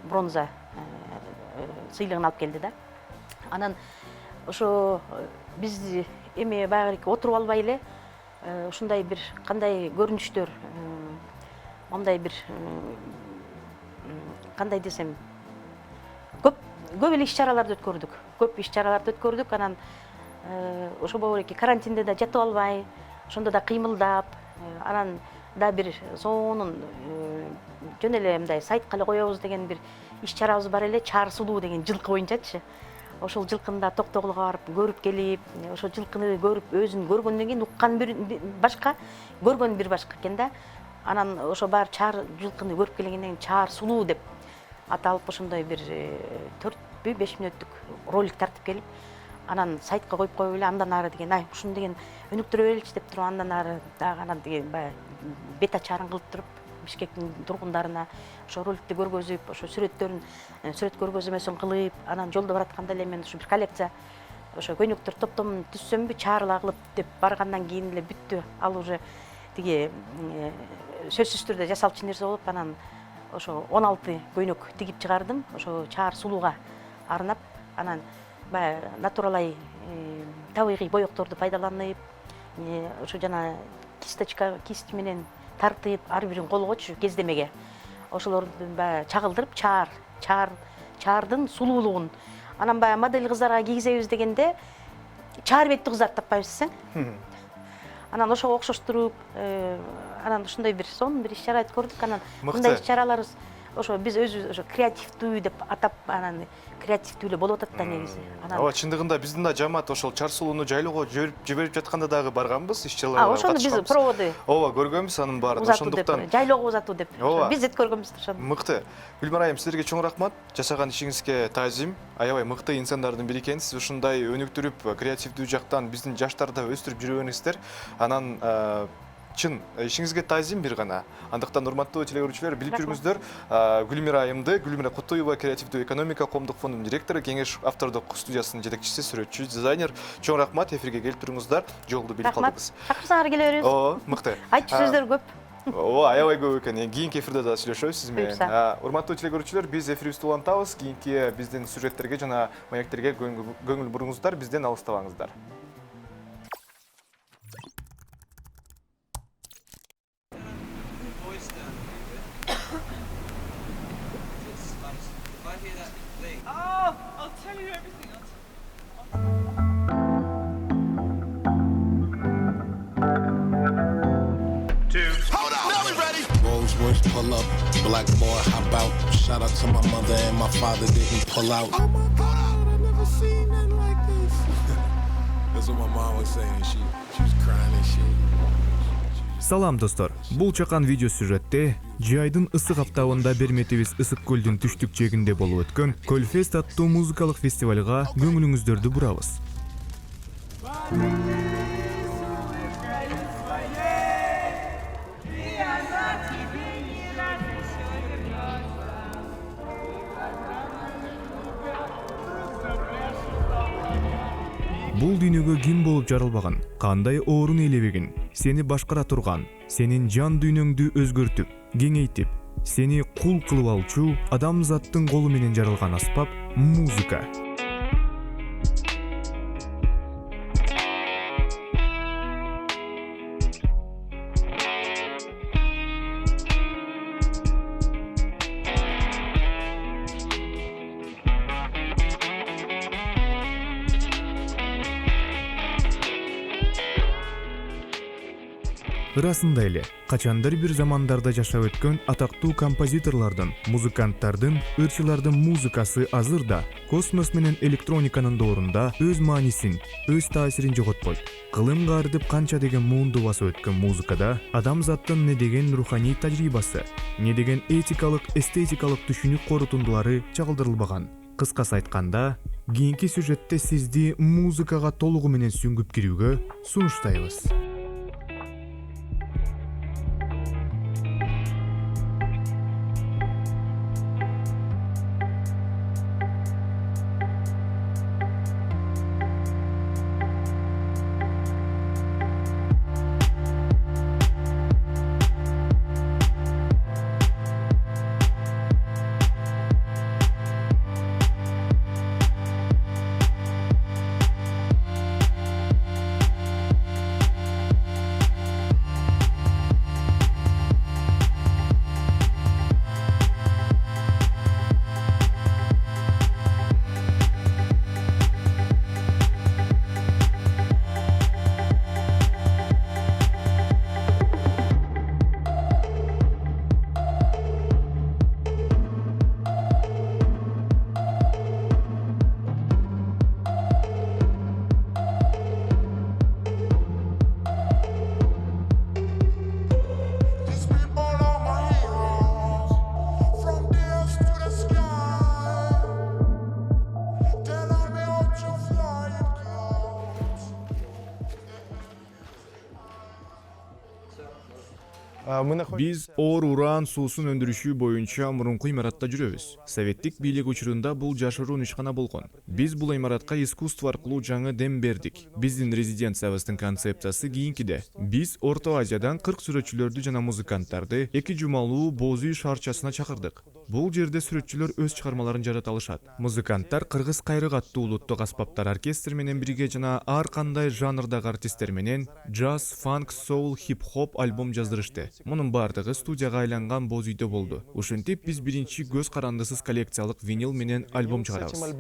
бронза сыйлыгын алып келди да. Анан ошо биз эми баягы отуруп албай эле ушундай бир кандай көрүнүштөр, мындай бир кандай десем, көп көп эле иш-чараларды өткөрдүк. Көп иш-чараларды өткөрдүк. Анан ошо болбойт эки карантинде да жатып албай, ошондо да кыймылдап, анан да бир сонун жөн эле мындай сайтка эле коебуз деген бир иш-чарабыз бар эле, Чаар сулуу деген жылкы боюнчачы. Ошол жылкыны да Токтогулга барып көрүп келип, ошол жылкыны көрүп, өзүн көргөндөн кийин уккан бир башка, көргөн бир башка экен да. Анан ошо баары Чаар жылкыны көрүп келгенден кийин Чаар сулуу деп аталып ошондой бир 4-5 мүнөттүк ролик тартып келип, анан сайтка коюп коюп эле андан ары деген ушуну деген өнүктүрө береличи деп туруп андан ары дагы анан деген баягы бет ачарын кылып туруп Бишкектин тургундарына ошо роликти көргөзүп, ошо сүрөт көргөзмөсүн кылып, анан жолдо баратканда эле мен ушу бир коллекция ошо көйнөктөр топтомун түзсөмбү Чаарла кылып деп баргандан кийин эле бүттү. Ал уже тиги сөзсүз түрдө жасалчу нерсе болуп, анан ошо 16 көйнөк тигип чыгардым, ошо Чаар сулууга арнап, анан баягы натуралай табигый боекторду пайдаланып, ошо жана кисть менен тартып, ар бирин колгочу кездемеге. Ошолорду баягы чагылдырып, Чаардын сулуулугун. Анан баягы модель кыздарга кийгизебиз дегенде Чаар беттүү кыздарды таппайбыз десең. Анан ошого окшоштуруп, анан ушундай бир сонун бир иш-чара өткөрдүк. Анан мындай иш-чараларыбыз ошо биз өзүбүз ошо креативдүү деп атап, анан креативдүү эле болуп атат да негизи. Ооба, чындыгында биздин да жамаат ошол Чаар сулууну жайлоого жиберип жатканда дагы барганбыз, иш-чараларга катышканбыз. Ошону биз проводу. Ооба, көргөнбүз анын баарын. Ошондуктан жайлоого узатуу деп. Биз өткөргөнбүз ошону. Мыкты. Гүлмира айым, силерге чоң рахмат. Жашаган ишиңизге таазим. Аябай мыкты инсандардын бири экенсиз. Ушундай өнүктүрүп, креативдүү жактан биздин жаштарды өстүрүп жүрүңүздөр. Анан чын ишиңизге таазим бир гана. Андыктан урматтуу телекөрүүчүлөр, билип жүрүңүздөр, Гүлмира айымды, Гүлмира Кутуева креативдүү экономика коомдук фондунун директору, Кеңеш автордук студиясынын жетекчиси, сүрөтчү, дизайнер. Чоң рахмат, эфирге келип туруңуздар. Жолду билип калдыңыз. Чакырсаңар келе беребиз. Ооба, мыкты. Айтчу сөздөр көп. Ооба, аябай көп экен. Кийинки эфирде да сүйлөшөбүз сиз менен. Урматтуу телекөрүүчүлөр, биз эфирибизди улантабыз. Кийинки биздин сюжеттерге жана маектерге көңүл буруңуздар, бизден алыстабаңыздар. Pull up, black boy, hop out. Shout out to my mother and my father didn't pull out. Oh my God, I never seen nothing like this. That's what my mom was saying. She was crying and shit. Салам достор. Бул чакан видео сюжетте жайдын ысык аптабында Берметибиз Ысык көлдүн түштүк жээгинде болуп өткөн Көлфест аттуу музыкалык фестивалга көңүлүңүздөрдү бурабыз. Бул дүйнөгө ким болуп жаралбаган, кандай оорун ээлебеген, сени башкара турган, сенин жан дүйнөңдү өзгөртүп, кеңейтип, сени кул кылып алчу адамзаттын колу менен жаралган аспап музыка. Ырасында эле, качандар бир замандарда жашап өткөн атактуу композиторлордун, музыканттардын, ырчылардын музыкасы азыр да космос менен электрониканын доорунда өз маанисин, өз таасирин жоготпойт. Кылымга ардып канча деген муунду басып өткөн музыкада адамзаттын не деген руханий тажрыйбасы, не деген этикалык, эстетикалык түшүнүк корутундулары чагылдырылбаган. Кыскасы айтканда, кийинки сюжетте сизди музыкага толугу менен сүңгүп кирүүгө сунуштайбыз. Биз оор уран суусун өндүрүшү боюнча мурунку имаратта жүрөбүз. Советтик бийлик учурунда бул жашыруун ишкана болгон. Биз бул имаратка искусство аркылуу жаңы дем бердик. Биздин резиденциябыздын концепциясы кийинкиде. Биз Орто Азиядан 40 сүрөтчүлөрдү жана музыканттарды 2 жумалуу Боз үй шаарчасына чакырдык. Бул жерде сүрөтчүлөр өз чыгармаларын жарата алышат. Музыканттар кыргыз кайрык аттуу улуттук аспаптар оркестр менен бирге жана ар кандай жанрдагы артисттер менен джаз, фанк, соул, хип-хоп альбом жаздырышты. Мунун бардыгы студияга айланган Боз үйдө болду. Ушинтип биз биринчи көз карандысыз коллекциялык винил менен альбом чыгарабыз.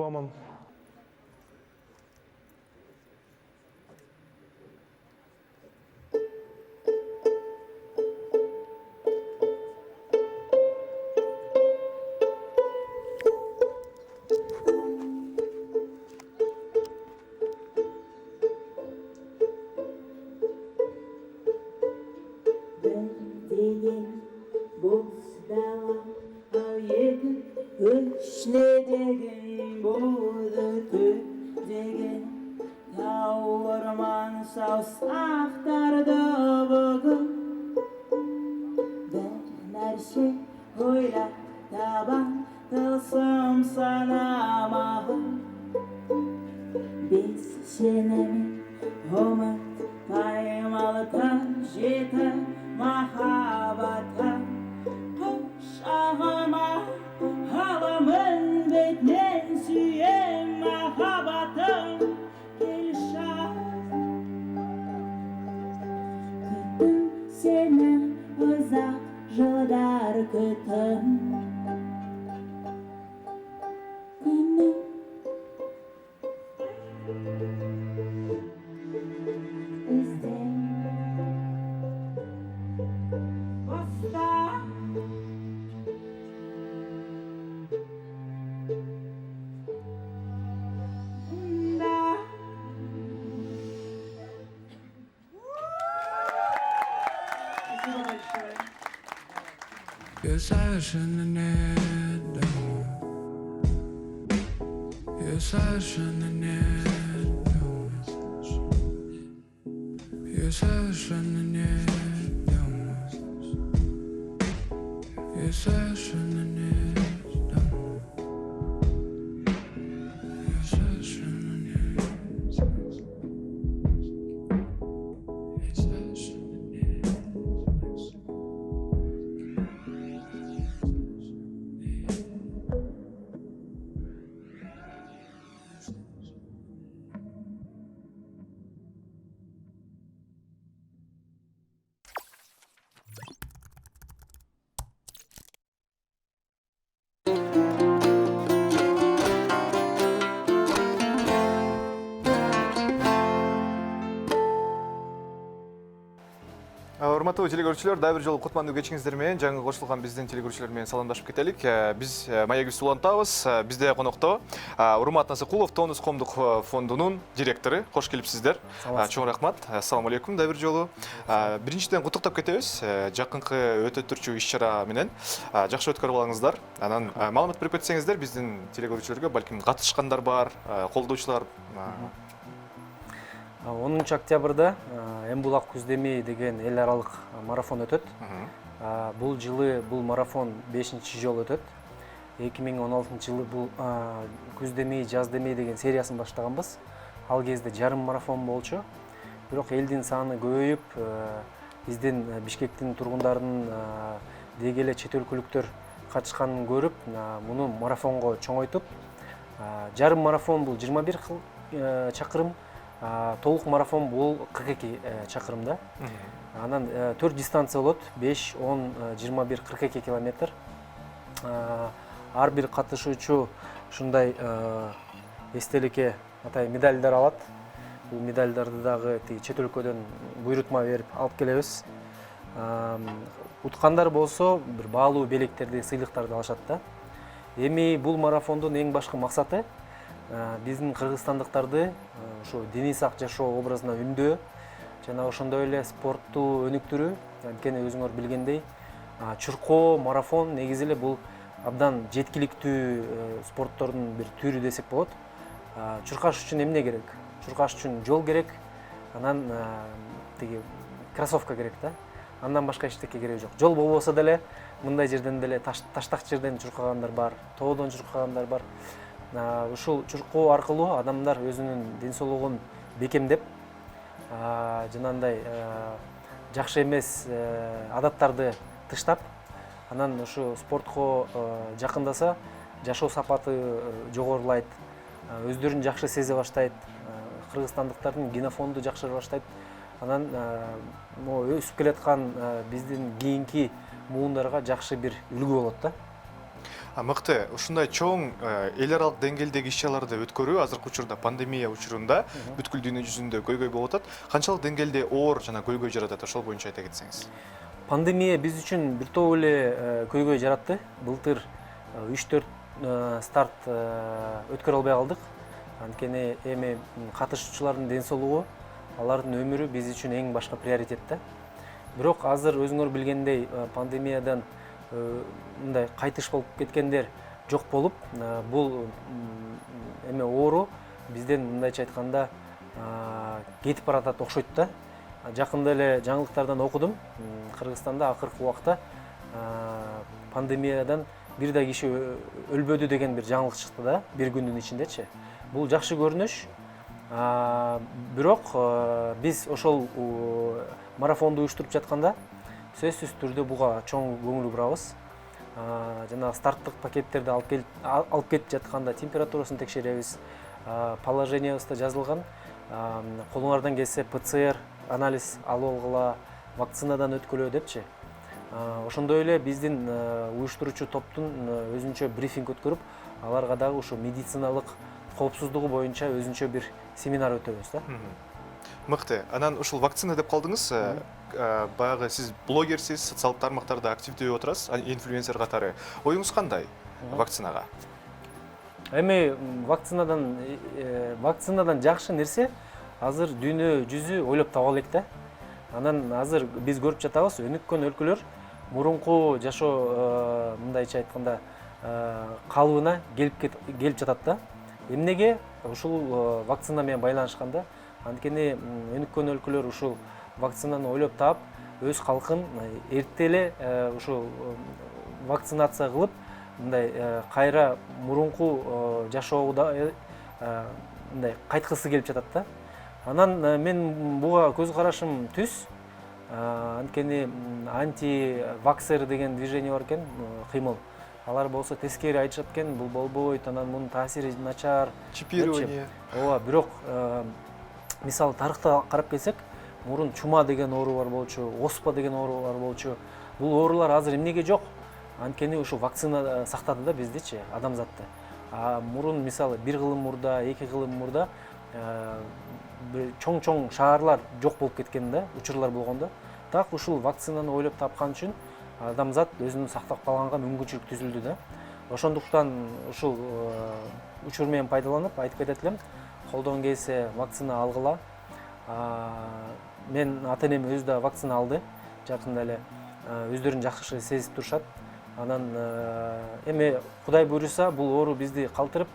Урматтуу телекөрүүчүлөр, дагы бир жолу кутмандуу кечиңиздер менен жаңы кошулган биздин телекөрүүчүлөр менен саламдашып кетелик. Биз маегибизди улантабыз. Бизде конокто Урмат Насыкулов Тонус коомдук фондунун директору. Кош келипсиздер. Чоң рахмат. Ассаламу алейкум дагы бир жолу. Биринчиден куттуктап кетебиз. Жакынкы өтө турчу иш-чара менен жакшы өткөрүп алыңыздар. Анан маалымат берип кетсеңиздер, биздин телекөрүүчүлөргө балким катышкандар бар, колдоочулар. 10 октябрда Эмбулак Күздемей деген эл аралык марафон өтөт. Бул жылы бул марафон 5-чи жолу өтөт. 2016 жылы бул Күздемей, Жаздемей деген сериясын баштаганбыз. Ал кезде жарым марафон болчу. Бирок элдин саны көбөйүп, биздин Бишкектин тургундарынын деги эле чет өлкөлүктөр катышканын көрүп, муну марафонго чоңойтуп, жарым марафон бул 21 чакырым, толук марафон бул 42 чакырымда. Анан 4 дистанция болот: 5, 10, 21, 42 километр. Ар бир катышуучу ушундай эстеликке атай медальдар алат. Бул медальдарды дагы чет өлкөдөн буйрутма берип алып келебиз. Уткандар болсо бир баалуу белектерди, сыйлыктарды алышат да. Эми бул марафондун эң башкы максаты биздин кыргызстандыктарды ушу дений сак жашоо образына үндөө жана ошондой эле спортту өнүктүрүү. Анткени өзүңөр билгендей, чуркоо, марафон негизи эле бул абдан жеткиликтүү спорттордун бир түрү десек болот. Чуркаш үчүн эмне керек? Чуркаш үчүн жол керек, анан тиги кроссовка керек да. андан башка эчтеке кереги жок. Жол болбосо деле мындай жерден деле таштак жерден чуркагандар бар, тоодон чуркагандар бар. Ушул чуркоо аркылуу адамдар өзүнүн ден соолугун бекемдеп, жанагындай жакшы эмес адаттарды тыштап, анан ушу спортко жакындаса жашоо сапаты жогорулайт, өздөрүн жакшы сезе баштайт, кыргызстандыктардын генофонду жакшыра баштайт. Анан өсүп келаткан биздин кийинки муундарга жакшы бир үлгү болот да. Мыкты, ушундай чоң эл аралык деңгээлдеги иш-чараларды өткөрүү азыркы учурда пандемия учурунда бүткүл дүйнө жүзүндө көйгөй болуп атат. Канчалык деңгээлде оор жана көйгөй жаратат, ошол боюнча айта кетсеңиз. Пандемия биз үчүн бир топ эле көйгөй жаратты. Былтыр 3-4 старт өткөрө албай калдык. Анткени эми катышуучулардын ден соолугу, алардын өмүрү биз үчүн эң башка приоритет да. Бирок азыр өзүңөр билгендей пандемиядан мындай кайтыш болуп кеткендер жок болуп, бул эме оору бизден мындайча айтканда кетип баратат окшойт да. Жакында эле жаңылыктардан окудум. Кыргызстанда акыркы убакта пандемиядан бир да киши өлбөдү деген бир жаңылык чыкты да, бир күндүн ичиндечи. Бул жакшы көрүнүш. Бирок биз ошол марафонду уюштуруп жатканда сөзсүз түрдө буга чоң көңүл бурабыз. Жана старттык пакеттерди алып кетип жатканда температурасын текшеребиз. Положениябызда жазылган, колуңардан келсе ПЦР анализ алып алгыла, вакцинадан өткөлө депчи. Ошондой эле биздин уюштуруучу топтун өзүнчө брифинг өткөрүп, аларга дагы ушу медициналык коопсуздугу боюнча өзүнчө бир семинар өтөбүз да. Мыкты. Анан ушул вакцина деп калдыңыз. Баягы сиз блогерсиз, социалдык тармактарда активдүү отурасыз, инфлюенсер катары. Оюңуз кандай вакцинага? Эми вакцинадан жакшы нерсе азыр дүйнө жүзү ойлоп таба элек да. Анан азыр биз көрүп жатабыз, өнүккөн өлкөлөр мурунку жашоо мындайча айтканда калыбына келип жатат да. Эмнеге ушул вакцина менен байланышканда, анткени өнүккөн өлкөлөр ушул вакцинаны ойлоп таап, өз калкын эрте эле ушул вакцинация кылып, мындай кайра мурунку жашоодо мындай кайткысы келип жатат да. Анан мен буга көз карашым түз. Анткени анти-ваксер деген движение бар экен, кыймыл. Алар болсо тескери айтышат экен, бул болбойт, анан мунун таасири начар. Чипирование. Ооба, бирок мисалы тарыхта карап келсек, мурун чума деген оору бар болчу, оспа деген оору бар болчу. Бул оорулар азыр эмнеге жок? Анткени ушу вакцина сактады да биздичи, адамзатты. Мурун мисалы бир кылым мурда, 2 кылым мурда чоң шаарлар жок болуп кеткен да, учурлар болгондо. Так ушул вакцинаны ойлоп тапкан үчүн адамзат өзүнүн сактап калганга мүмкүнчүлүк түзүлдү да. Ошондуктан ушул учур менен пайдаланып айтып кетет элем, колдон келсе вакцина алгыла. Мен ата-энем өзү да вакцина алды, жакында эле өздөрүн жакшы сезип турушат. Анан эми Кудай буйруса бул оору бизди калтырып,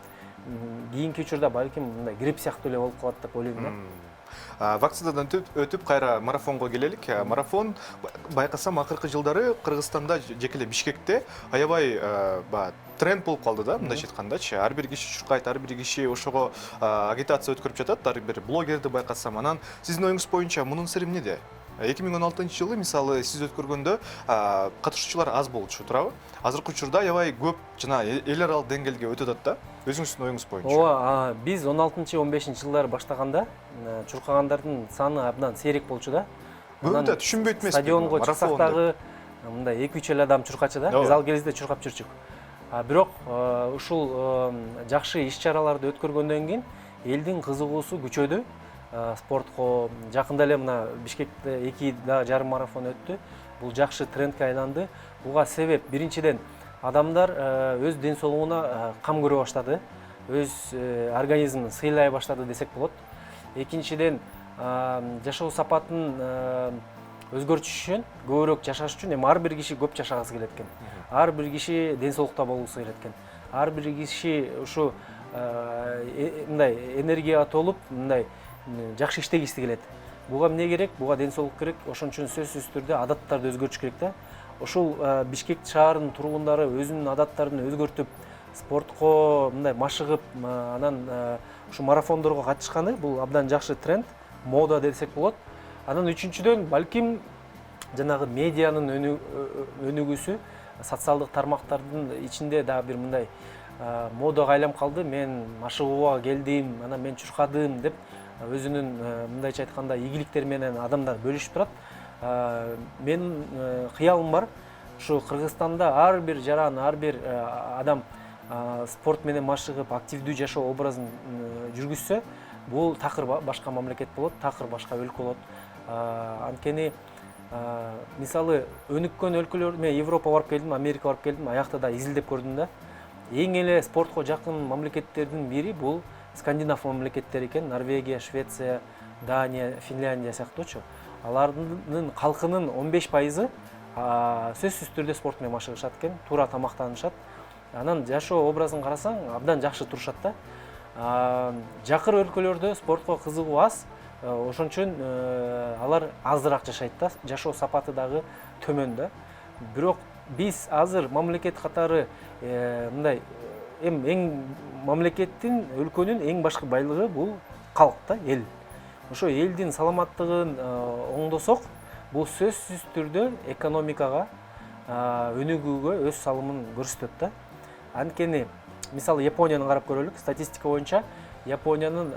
кийинки учурда балким мындай грипп сыяктуу эле болуп калат деп ойлойм да. Вакцинадан өтүп кайра марафонго келелик. Марафон байкасам акыркы жылдары Кыргызстанда жеке эле Бишкекте аябай тренд болуп калды да, мындайча айткандачы. Ар бир киши чуркайт, ар бир киши ошого агитация өткөрүп жатат, ар бир блогерди байкасам. Анан сиздин оюңуз боюнча мунун сыры эмнеде? 2016-жылы мисалы сиз өткөргөндө катышуучулар аз болчу, туурабы? Азыркы учурда аябай көп жана эл аралык деңгээлге өтүп атат да. Өзүңүздүн оюңуз боюнча. Ооба, биз 16-15 жылдары баштаганда чуркагандардын саны абдан сейрек болчу да. Көбү түшүнбөйт эмес. Стадионго чыксак дагы мындай 2-3 эле адам чуркачы да. Биз ал кезде чуркап жүрчүк. Бирок ушул жакшы иш-чараларды өткөргөндөн кийин элдин кызыгуусу күчөдү. Спортко жакында эле мына Бишкекте 2,5 марафон өттү. Бул жакшы трендке айланды. Буга себеп биринчиден адамдар өз ден соолугуна кам көрө баштады, өз организмин сыйлай баштады десек болот. Экинчиден жашоо сапатын өзгөртүш үчүн, көбүрөөк жашаш үчүн эми ар бир киши көп жашагысы келет экен. Ар бир киши ден соолукта болгусу келет экен. Ар бир киши ушу мындай энергия толуп, мындай жакшы иштегиси келет. Буга эмне керек? Буга ден соолук керек. Ошон үчүн сөзсүз түрдө адаттарды өзгөртүш керек да. Ошол Бишкек шаарынын тургундары өзүнүн адаттарын өзгөртүп, спортко мындай машыгып, анан ушу марафондорго катышканы бул абдан жакшы тренд, мода десек болот. Анан үчүнчүдөн балким жанагы медианын өнүгүүсү, социалдык тармактардын ичинде дагы бир мындай модага айланып калды. Мен машыгууга келдим, анан мен чуркадым деп өзүнүн мындайча айтканда ийгиликтери менен адамдар бөлүшүп турат. Менин кыялым бар, ушу Кыргызстанда ар бир жаран, ар бир адам спорт менен машыгып, активдүү жашоо образын жүргүзсө, бул такыр башка мамлекет болот, такыр башка өлкө болот. Анткени мисалы өнүккөн өлкөлөр, мен Европа барып келдим, Америка барып келдим, аякта да изилдеп көрдүм да. Эң эле спортко жакын мамлекеттердин бири бул скандинав мамлекеттери экен. Норвегия, Швеция, Дания, Финляндия сыяктуучу. Алардын калкынын 15% сөзсүз түрдө спорт менен машыгышат экен, туура тамактанышат. Анан жашоо образын карасаң, абдан жакшы турушат да. Жакыр өлкөлөрдө спортко кызыгуу аз. Ошон үчүн алар азыраак жашайт да, жашоо сапаты дагы төмөн да. Бирок биз азыр мамлекет катары мындай эң мамлекеттин, өлкөнүн эң башкы байлыгы бул калк да, эл. Ошо элдин саламаттыгын оңдосок, бул сөзсүз түрдө экономикага, өнүгүүгө өз салымын көрсөтөт да. Анткени мисалы Японияны карап көрөлүк. Статистика боюнча Япониянын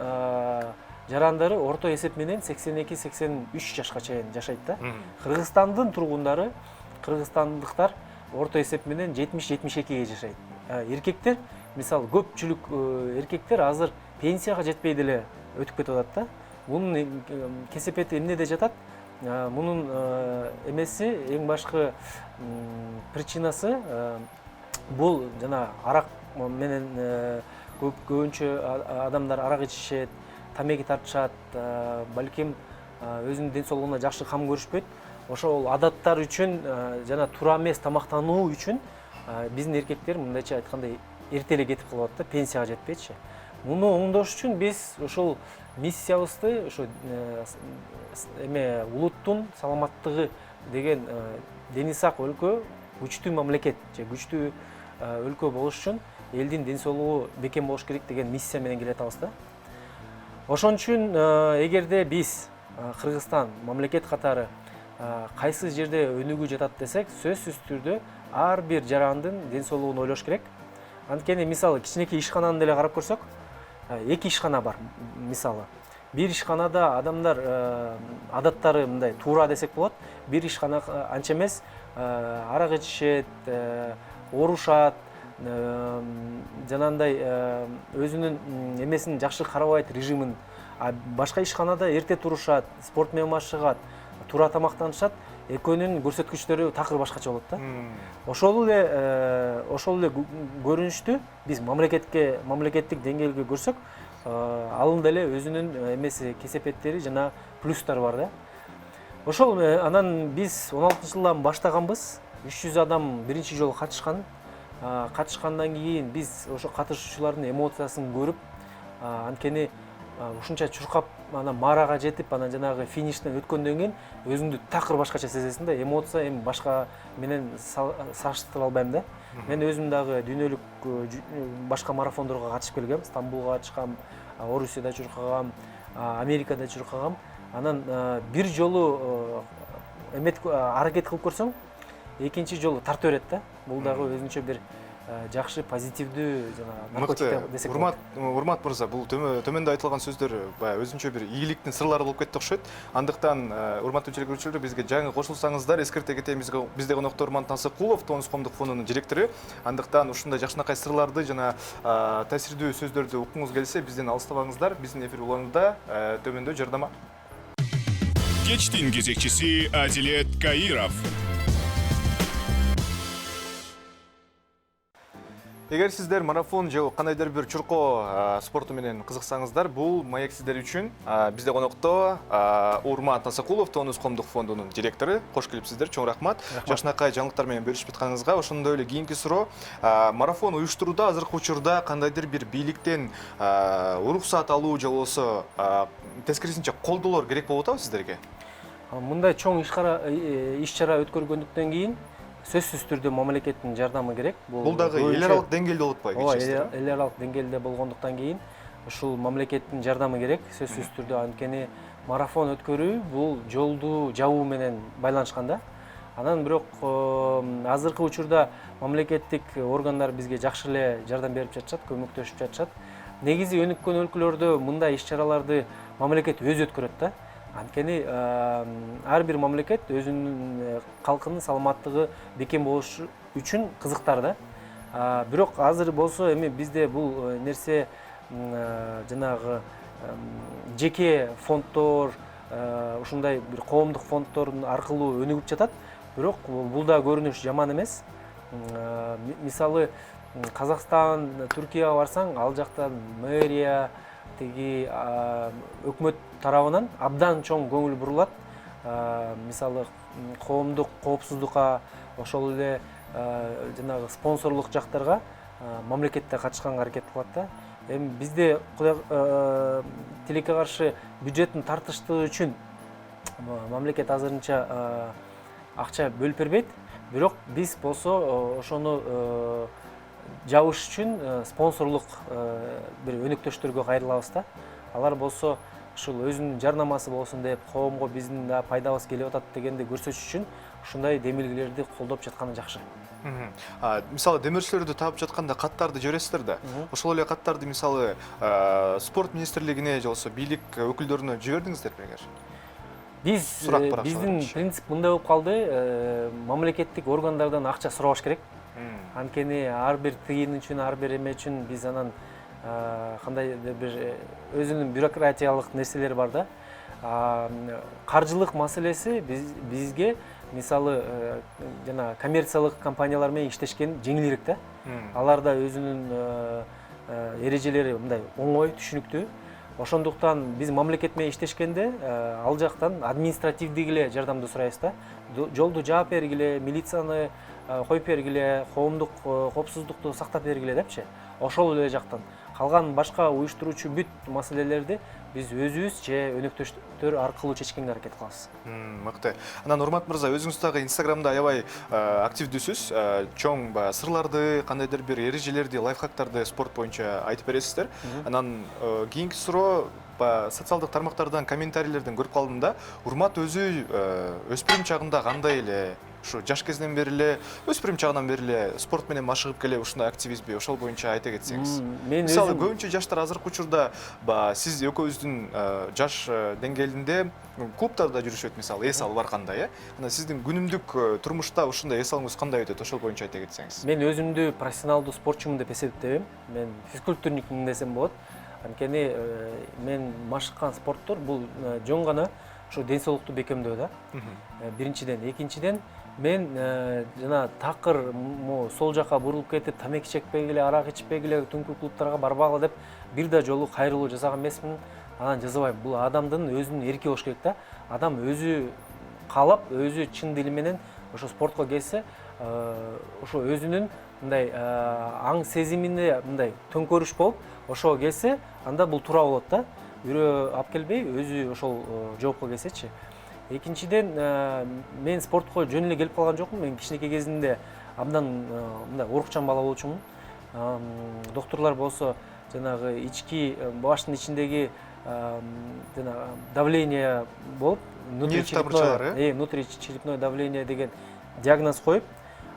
жарандары орто эсеп менен 82-83 жашка чейин жашайт да. Кыргызстандын тургундары, кыргызстандыктар орто эсеп менен 70-72-ге жашайт. Эркектер, мисалы көпчүлүк эркектер азыр пенсияга жетпей деле өтүп кетип атат да. Мунун кесепети эмнеде жатат? Мунун эмеси, эң башкы причинасы бул жана арак менен көбүнчө адамдар арак ичишет, тамеки тартышат, балким өзүнүн ден соолугуна жакшы кам көрүшпөйт. Ошол адаттар үчүн жана туура эмес тамактануу үчүн биздин эркектер мындайча айтканда эрте эле кетип калып атат да, пенсияга жетпейчи. Муну оңдош үчүн биз ошол миссиябызды ошо улуттун саламаттыгы деген дени сак өлкө, күчтүү мамлекет же күчтүү өлкө болуш үчүн элдин ден соолугу бекем болуш керек деген миссия менен келатабыз да. Ошон үчүн эгерде биз Кыргызстан мамлекет катары кайсы жерде өнүгүү жатат десек, сөзсүз түрдө ар бир жарандын ден соолугун ойлош керек. Анткени мисалы кичинекей ишкананы деле карап көрсөк, 2 ишкана бар мисалы. Бир ишканада адамдар адаттары мындай туура десек болот. Бир ишкана анча эмес, арак ичишет, орушат, жанандай өзүнүн эмесин жакшы карабайт, режимин. Башка ишканада эрте турушат, спорт менен машыгат, туура тамактанышат. Экөөнүн көрсөткүчтөрү такыр башкача болот да. Ошол эле көрүнүштү биз мамлекеттик деңгээлге көрсөк, алында эле өзүнүн эмеси, кесепеттери жана плюстары бар да. Ошол анан биз 16-жылдан баштаганбыз. 300 адам биринчи жолу катышкан. Катышкандан кийин биз ошо катышуучулардын эмоциясын көрүп, анткени ушунча чуркап, анан марага жетип, анан жанагы фиништен өткөндөн кийин өзүңдү такыр башкача сезесиң да. Эмоция эми башка менен салыштыра албайм да. Мен өзүм дагы дүйнөлүк башка марафондорго катышып келгем. Стамбулга катышкам, Орусияда чуркагам, Америкада чуркагам. Анан бир жолу аракет кылып көрсөң, экинчи жолу тарта берет да. Бул дагы өзүнчө бир жакшы, позитивдүү жана наркотик десек болот. Урмат мырза, бул төмөндө айтылган сөздөр баягы өзүнчө бир ийгиликтин сырлары болуп кетти окшойт. Андыктан урматтуу телекөрүүчүлөр, бизге жаңы кошулсаңыздар, эскерте кетем, бизде конокто Урмат Тансыкулов, Тонус коомдук фондунун директору. Андыктан ушундай жакшынакай сырларды жана таасирдүү сөздөрдү уккуңуз келсе, бизден алыстабаңыздар. Биздин эфир уланында төмөндө жардама. Кечтин кезекчиси Адилет Каиров. Эгер сиздер марафон же кандайдыр бир чуркоо спорту менен кызыксаңыздар, бул маек сиздер үчүн. Бизде конокто Урмат Насакулов, Тонус коомдук фондунун директору. Кош келипсиздер, чоң рахмат. Жакшынакай жаңылыктар менен бөлүшүп жатканыңызга. Ошондой эле кийинки суроо, марафон уюштурууда азыркы учурда кандайдыр бир бийликтен уруксаат алуу же болбосо тескерисинче колдоолор керек болуп атабы сиздерге? Мындай чоң иш чара өткөргөндүктөн кийин сөзсүз түрдө мамлекеттин жардамы керек. Бул дагы эл аралык деңгээлде болуп атпайбы? Ооба, эл аралык деңгээлде болгондуктан кийин ушул мамлекеттин жардамы керек. Сөзсүз түрдө, анткени марафон өткөрүү бул жолду жабуу менен байланышкан да. Анан бирок азыркы учурда мамлекеттик органдар бизге жакшы эле жардам берип жатышат, көмөктөшүп жатышат. Негизи өнүккөн өлкөлөрдө мындай иш чараларды мамлекет өзү өткөрөт да. Анткени ар бир мамлекет өзүнүн калкынын саламаттыгы бекем болуш үчүн кызыктар да. Бирок азыр болсо эми бизде бул нерсе жанагы жеке фонддор, ушундай бир коомдук фонддордун аркылуу өнүгүп жатат. Бирок бул да көрүнүш жаман эмес. Мисалы Казакстан, Түркияга барсаң, ал жактан мэрия, тиги өкмөт тарабынан абдан чоң көңүл бурулат. Мисалы коомдук коопсуздукка, ошол эле жанагы спонсорлук жактарга мамлекетте катышканга аракет кылат да. Эми бизде тилекке каршы бюджеттин тартыштыгы үчүн мамлекет азырынча акча бөлүп бербейт. Бирок биз болсо ошону жабыш үчүн спонсорлук бир өнөктөштөргө кайрылабыз да. Алар болсо ушул өзүнүн жарнамасы болсун деп, коомго биздин да пайдабыз келип атат дегенди көрсөтүш үчүн ушундай демилгелерди колдоп жатканы жакшы. Мисалы демирчилерди таап жатканда каттарды жибересиздер да. Ошол эле каттарды мисалы спорт министрлигине же болбосо бийлик өкүлдөрүнө жибердиңиздерби эгер? Биздин принцип мындай болуп калды, мамлекеттик органдардан акча сурабаш керек. Анткени ар бир тыйын үчүн, ар бир эме үчүн биз анан кандайдыр бир өзүнүн бюрократиялык нерселери бар да. Каржылык маселеси бизге мисалы жана коммерциялык компаниялар менен иштешкен жеңилирээк да. Аларда өзүнүн эрежелери мындай оңой, түшүнүктүү. Ошондуктан биз мамлекет менен иштешкенде ал жактан административдик эле жардамды сурайбыз да. Жолду жаап бергиле, милицияны коюп бергиле, коомдук коопсуздукту сактап бергиле депчи. Ошол эле жактан. Калган башка уюштуруучу бүт маселелерди биз өзүбүз же өнөктөштөр аркылуу чечкенге аракет кылабыз. Мыкты. Анан Урмат мырза, өзүңүз дагы Инстаграмда аябай активдүүсүз. Чоң сырларды, кандайдыр бир эрежелерди, лайфхактарды спорт боюнча айтып бересиздер. Анан кийинки суроо, социалдык тармактардан комментарийлерден көрүп калдым да, Урмат өзү өспүрүм чагында кандай эле ушу жаш кезинен бери эле, өспүрүм чагынан бери эле спорт менен машыгып келе ушундай активизмби, ошол боюнча айта кетсеңиз. Мисалы көбүнчө жаштар азыркы учурда сиз экөөбүздүн жаш деңгээлинде клубтарда жүрүшөт, мисалы эс алуу барганда, Анан сиздин күнүмдүк турмушта ушундай эс алууңуз кандай өтөт, ошол боюнча айта кетсеңиз. Мен өзүмдү профессионалдуу спортчумун деп эсептейм. Мен физкультурникмин десем болот. Анткени мен машыккан спорттор бул жөн гана ушу ден соолукту бекемдөө да. Биринчиден, экинчиден мен жана такыр сол жака бурулуп кетип, тамеки чекпегиле, арак ичпегиле, түнкү клубтарга барбагыла деп бир да жолу кайрылуу жасаган эмесмин. Анан жазабайм. Бул адамдын өзүнүн эрки болуш керек да. Адам өзү каалап, өзү чын дили менен ошо спортко келсе, ошо өзүнүн мындай аң сезимине мындай төңкөрүш болуп, ошого келсе, анда бул туура болот да. Бирөө алып келбей, өзү ошол жоопко келсечи. Экинчиден, мен спортко жөн эле келип калган жокмун. Мен кичинекей кезинде абдан мындай урукчан бала болчумун. Доктурлар болсо жанагы ички баштын ичиндеги жана давление болуп, внутричерепное давление деген диагноз коюп,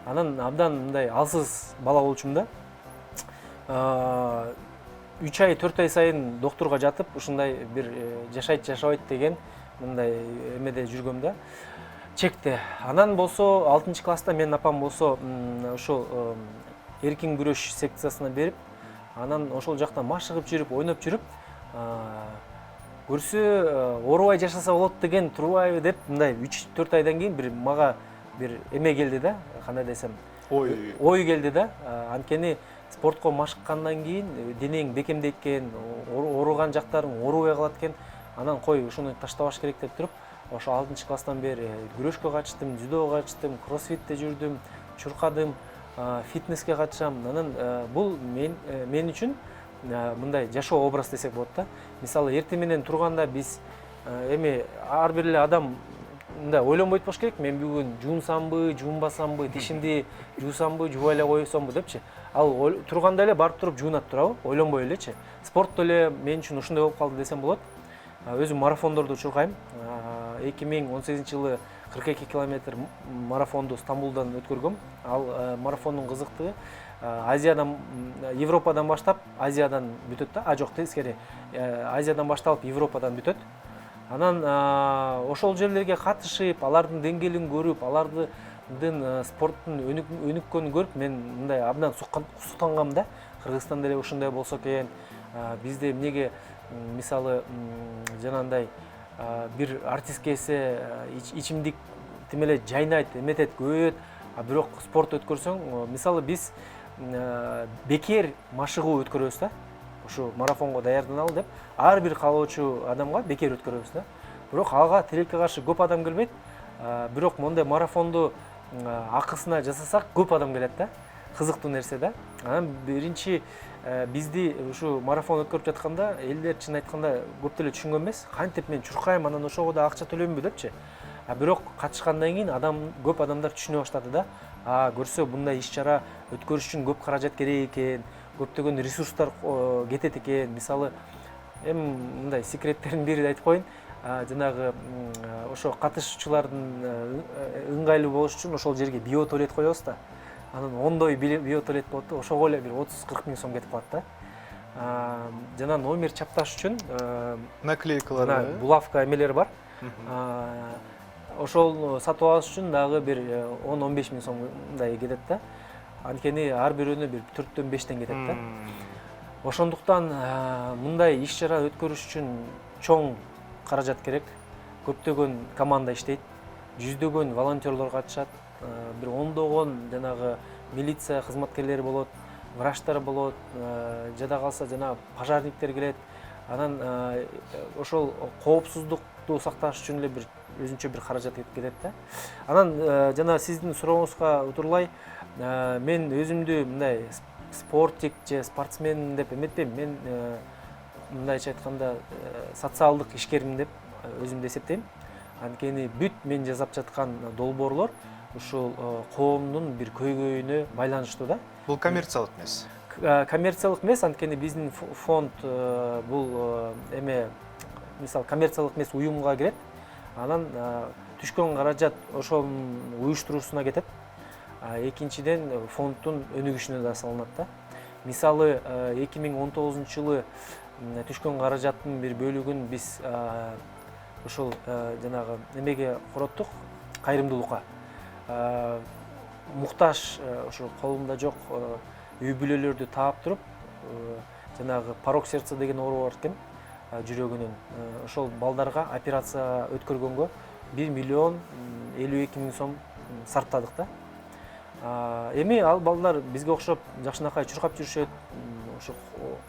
анан абдан мындай алсыз бала болчумун да. 3 ай 4 ай сайын доктурга жатып, ушундай бир жашайт жашабайт деген мындай эмеде жүргөм да. Чекте. Анан болсо 6-класста менин апам болсо ошол эркин күрөш секциясына берип, анан ошол жакта машыгып жүрүп, ойноп жүрүп, көрсө оорубай жашаса болот деген турбайбы деп, мындай 3-4 айдан кийин мага бир эме келди да, кандай десем, ой келди да. Анткени спортко машыккандан кийин денең бекемдейт экен, ооруган жактарың оорубай калат экен, анан кой ушуну таштабаш керек деп туруп, ошо 6-класстан бери күрөшкө катыштым, дзюдого катыштым, кроссфитте жүрдүм, чуркадым, фитнеске катышам. Анан бул мен үчүн мындай жашоо образ десек болот да. Мисалы эртең менен турганда биз эми ар бир эле адам мындай ойлонбойт болуш керек. Мен бүгүн жуунсамбы, жуунбасамбы, тишимди жуусамбы, жуубай эле койсомбу депчи. Ал турганда эле барып туруп жуунат турабы, ойлонбой элечи. Спорт деле мен үчүн ушундай болуп калды десем болот. Өзүм марафондорду чуркайм. 2018 жылы 42 километр марафонду Стамбулдан өткөргөм. Ал марафондун кызыктыгы Азиядан, Европадан баштап Азиядан бүтөт да. Жок, тескери. Азиядан башталып Европадан бүтөт. Анан ошол жерлерге катышып, алардын деңгээлин көрүп, алардын спорттун өнүккөнүн көрүп, мен мындай абдан суктангам да. Кыргызстанда эле ушундай болсо экен. Бизде эмнеге мисалы жанагындай бир артист келсе ичимдик тимеле жайнайт, эметет, көбөйөт, бирок спорт өткөрсөң, мисалы биз бекер машыгуу өткөрөбүз да. Ушу марафонго даярданалы деп ар бир каалоочу адамга бекер өткөрөбүз да. Бирок ага тилекке каршы көп адам келбейт. Бирок мондай марафонду акысына жасасак көп адам келет да. Кызыктуу нерсе да. Анан биринчи бизди ушу марафон өткөрүп жатканда элдер чын айтканда көп деле түшүнгөн эмес. Кантип мен чуркайм, анан ошого да акча төлөймүнбү депчи. Бирок катышкандан кийин көп адамдар түшүнө баштады да. Көрсө мындай иш-чара өткөрүш үчүн көп каражат керек экен, көптөгөн ресурстар кетет экен. Мисалы эми мындай секреттердин бири айтып коеюн. Жанагы ошо катышуучулардын ыңгайлуу болуш үчүн ошол жерге биотуалет коебуз да. Анан ондой биотуалет болот да, ошого эле бир 30-40 миң сом кетип калат да. Жана номер чапташ үчүн наклейкалар, булавка эмелери бар. Ошол сатып алыш үчүн дагы бир 10-15 миң сомдай кетет да. Анткени ар бирөөнө бир 4-төн 5тен кетет да. Ошондуктан мындай иш-чара өткөрүш үчүн чоң каражат керек. Көптөгөн команда иштейт, жүздөгөн волонтерлор катышат, бир ондогон жанагы милиция кызматкерлери болот, врачтар болот, жада калса жана пожарниктер келет. Анан ошол коопсуздукту сакташ үчүн эле бир өзүнчө бир каражат кетет да. Анан жана сиздин сурооңузга утурлай, мен өзүмдү мындай спортик же спортсмен деп эметпейм. Мен мындайча айтканда социалдык ишкермин деп өзүмдү эсептейм. Анткени бүт мен жасап жаткан долбоорлор ушул коомдун бир көйгөйүнө байланыштуу да. Бул коммерциялык эмес. Коммерциялык эмес, анткени биздин фонд бул мисалы коммерциялык эмес уюмга кирет. Анан түшкөн каражат ошонун уюштуруусуна кетет. Экинчиден фонддун өнүгүшүнө да салынат да. Мисалы 2019 жылы түшкөн каражаттын бир бөлүгүн биз ушул жанагы эмеге короттук, кайрымдуулукка. Муктаж ошо колунда жок үй бүлөлөрдү таап туруп, жанагы порок сердца деген оору бар экен, жүрөгүнүн. Ошол балдарга операция өткөргөнгө 1 миллион 52 миң сом сарптадык да. Эми ал балдар бизге окшоп жакшынакай чуркап жүрүшөт. Ошо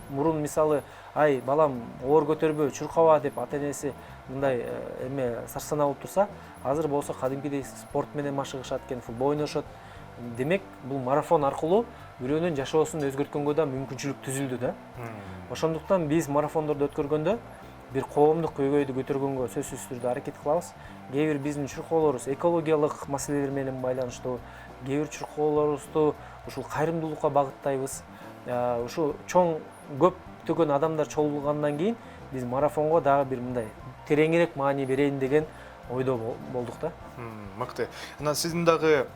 мурун мисалы, ай балам оор көтөрбө, чуркаба деп ата-энеси мындай сарсана болуп турса, азыр болсо кадимкидей спорт менен машыгышат экен, футбол ойношот. Демек, бул марафон аркылуу бирөөнүн жашоосун өзгөрткөнгө да мүмкүнчүлүк түзүлдү да. Ошондуктан биз марафондорду өткөргөндө бир коомдук көйгөйдү көтөргөнгө сөзсүз түрдө аракет кылабыз. Кээ бир биздин чуркоолорубуз экологиялык маселелер менен байланыштуу, кээ бир чуркоолорубузду ушул кайрымдуулукка багыттайбыз. Ушу чоң көптөгөн адамдар чогулгандан кийин биз марафонго дагы бир мындай тереңирээк маани берейин деген ойдо болдук да. Мыкты. Анан сиздин дагы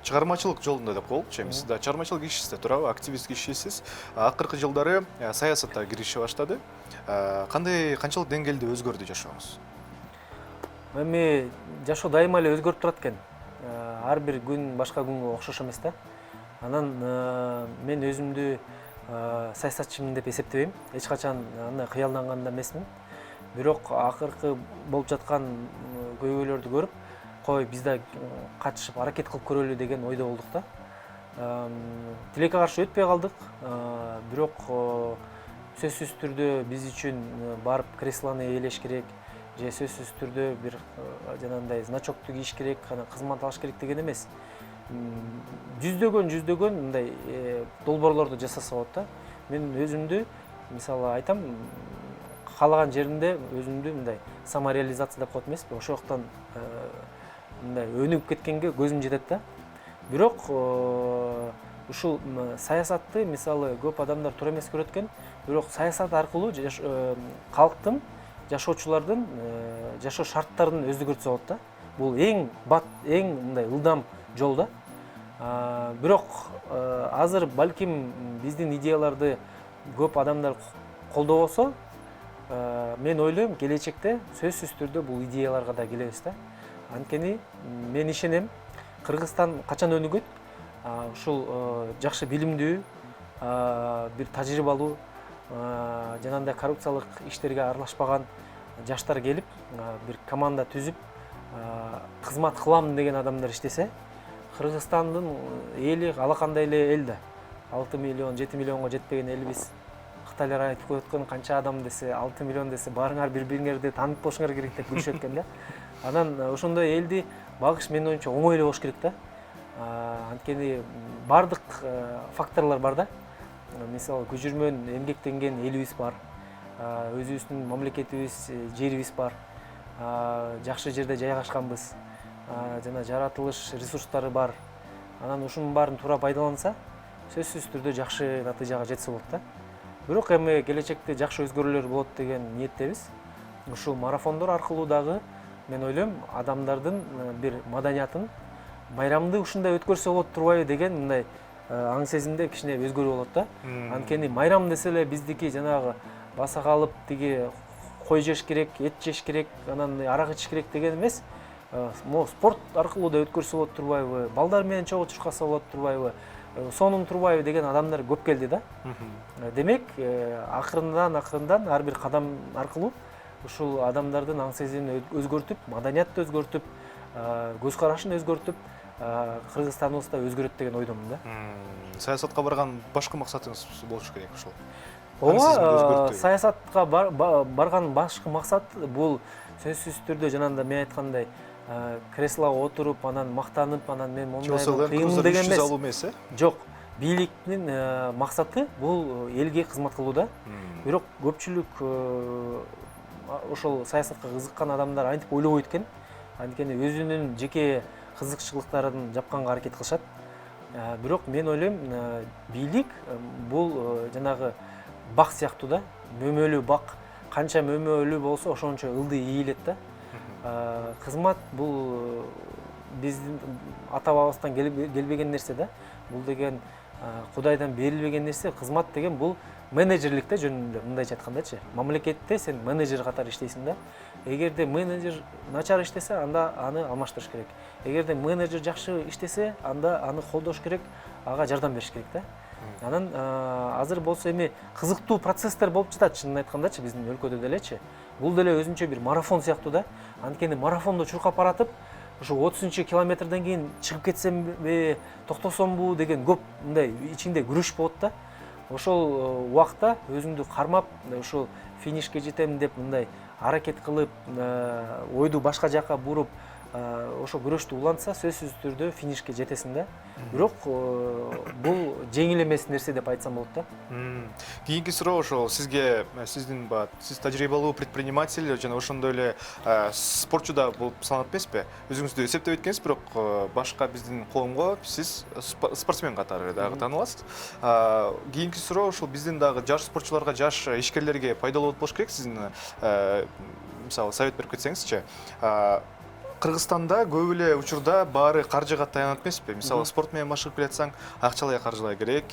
чыгармачылык жолунда деп коелучу. Сиз да чыгармачылык ишсизде турабы, активист кишисиз. Акыркы жылдары саясатка киришип баштады. Канчалык деңгээлде өзгөрдү жашооңуз? Эми жашоо дайыма эле өзгөрүп турат экен. Ар бир күн башка күнгө окшош эмес да. Анан мен өзүмдү саясатчымын деп эсептебейм. Эч качан андай кыялданган да эмесмин. Бирок акыркы болуп жаткан көйгөйлөрдү көрүп, кой биз да катышып аракет кылып көрөлү деген ойдо болдук да. тилекке каршы өтпөй калдык, бирок сөзсүз түрдө биз үчүн барып креслону ээлеш керек же сөзсүз түрдө бир жанагындай значокту кийиш керек, кызмат алыш керек деген эмес. Жүздөгөн мындай долбоорлорду жасаса болот да. Мен өзүмдү мисалы айтам, каалаган жеримде өзүмдү мындай самореализация деп коет эмеспи, ошол жактан мындай өнүгүп кеткенге көзүм жетет да. Бирок ушул саясатты мисалы көп адамдар туура эмес көрөт экен, бирок саясат аркылуу калктын, жашоочулардын жашоо шарттарын өзгөртсө болот да. Бул эң мындай ылдам жол да. Бирок азыр балким биздин идеяларды көп адамдар колдобосо, мен ойлойм келечекте сөзсүз түрдө бул идеяларга да келебиз да. Анткени мен ишенем, Кыргызстан качан өнүгөт? Ушул жакшы билимдүү, бир тажрыйбалуу, жанагындай коррупциялык иштерге аралашпаган жаштар келип, бир команда түзүп, кызмат кылам деген адамдар иштесе, Кыргызстандын эли алакандай эле эл да. 6 миллион, 7 миллионго жетпеген элбиз. Кытайлар айтып кояткан канча адам десе, 6 миллион десе, барыңар бири-бириңерди таанып болушуңар керек деп күлүшөт экен да. Анан ошондой элди багыш менин оюмча оңой эле болуш керек да. Анткени бардык факторлор бар да. Мисалы көчүрмөн эмгектенген элибиз бар. Өзүбүздүн мамлекетибиз, жерибиз бар. Жакшы жерде жайгашканбыз. Жана жаратылыш ресурстары бар. Анан ушунун баарын туура пайдаланса, сөзсүз түрдө жакшы натыйжага жетсе болот да. Бирок эми келечекте жакшы өзгөрүүлөр болот деген ниеттебиз. Ушул марафондор аркылуу дагы мен ойлойм адамдардын бир маданиятын, майрамды ушундай өткөрсө болот турбайбы деген мындай аң сезимде кичине өзгөрүү болот да. Анткени майрам десе эле биздики жанагы баса калып тиги кой жеш керек, эт жеш керек, анан арак ичиш керек деген эмес. Спорт аркылуу да өткөрсө болот турбайбы, балдар менен чогуу чуркаса болот турбайбы, сонун турбайбы деген адамдар көп келди да. Демек, акырындан ар бир кадам аркылуу ушул адамдардын аң сезимин өзгөртүп, маданиятты өзгөртүп, көз карашын өзгөртүп, Кыргызстаныбызда өзгөрөт деген ойдомун да. Саясатка барган башкы максатыңыз болушу керек ушул. Ооба, саясатка барган башкы максат бул сөзсүз түрдө жанагындай мен айткандай креслого отуруп, анан мактанып, анан мен мондаймын, кыйын деген эмес. Жок, бийликтин максаты бул элге кызмат кылуу да. Бирок көпчүлүк ошол саясатка кызыккан адамдар антип ойлобойт экен. Анткени өзүнүн жеке кызыкчылыктарын жапканга аракет кылышат. Бирок мен ойлойм, бийлик бул жанагы бак сыяктуу да, мөмөлүү бак. Канча мөмөлүү болсо, ошончо ылдый ийилет да. Кызмат бул биздин ата бабабыздан келбеген нерсе да. Бул деген Кудайдан берилбеген нерсе. Кызмат деген бул менеджерлик да, жөнүндө мындайча айткандачы. Мамлекетте сен менеджер катары иштейсиң да. Эгерде менеджер начар иштесе, анда аны алмаштырыш керек. Эгерде менеджер жакшы иштесе, анда аны колдош керек, ага жардам бериш керек да. Анан азыр болсо эми кызыктуу процесстер болуп жатат, чынын айткандачы, биздин өлкөдө делечи. Бул деле өзүнчө бир марафон сыяктуу да. Анткени марафондо чуркап баратып, ушу 30-километрден кийин чыгып кетсемби, токтосомбу деген көп мындай ичиңде күрөш болот да. Ошол убакта өзүңдү кармап, ошол финишке жетем деп мындай аракет кылып, ойду башка жака буруп, ошо күрөштү улантса, сөзсүз түрдө финишке жетесиң да. Бирок бул жеңил эмес нерсе деп айтсам болот да. Кийинки суроо ошол сиз тажрыйбалуу предприниматель, жана ошондой эле спортчу да болуп саналат эмеспи? Өзүңүздү эсептеп өткөнсүз, бирок башка биздин коомго сиз спортсмен катары дагы тааныласыз. Кийинки суроо ошол биздин дагы жаш спортчуларга, жаш ишкерлерге пайдалуу болуш керек, сиздин мисалы совет берип кетсеңизчи. Кыргызстанда көп эле учурда баары каржыга таянат эмеспи? Мисалы, спорт менен машыгып келатсаң, акчалай каржылай керек,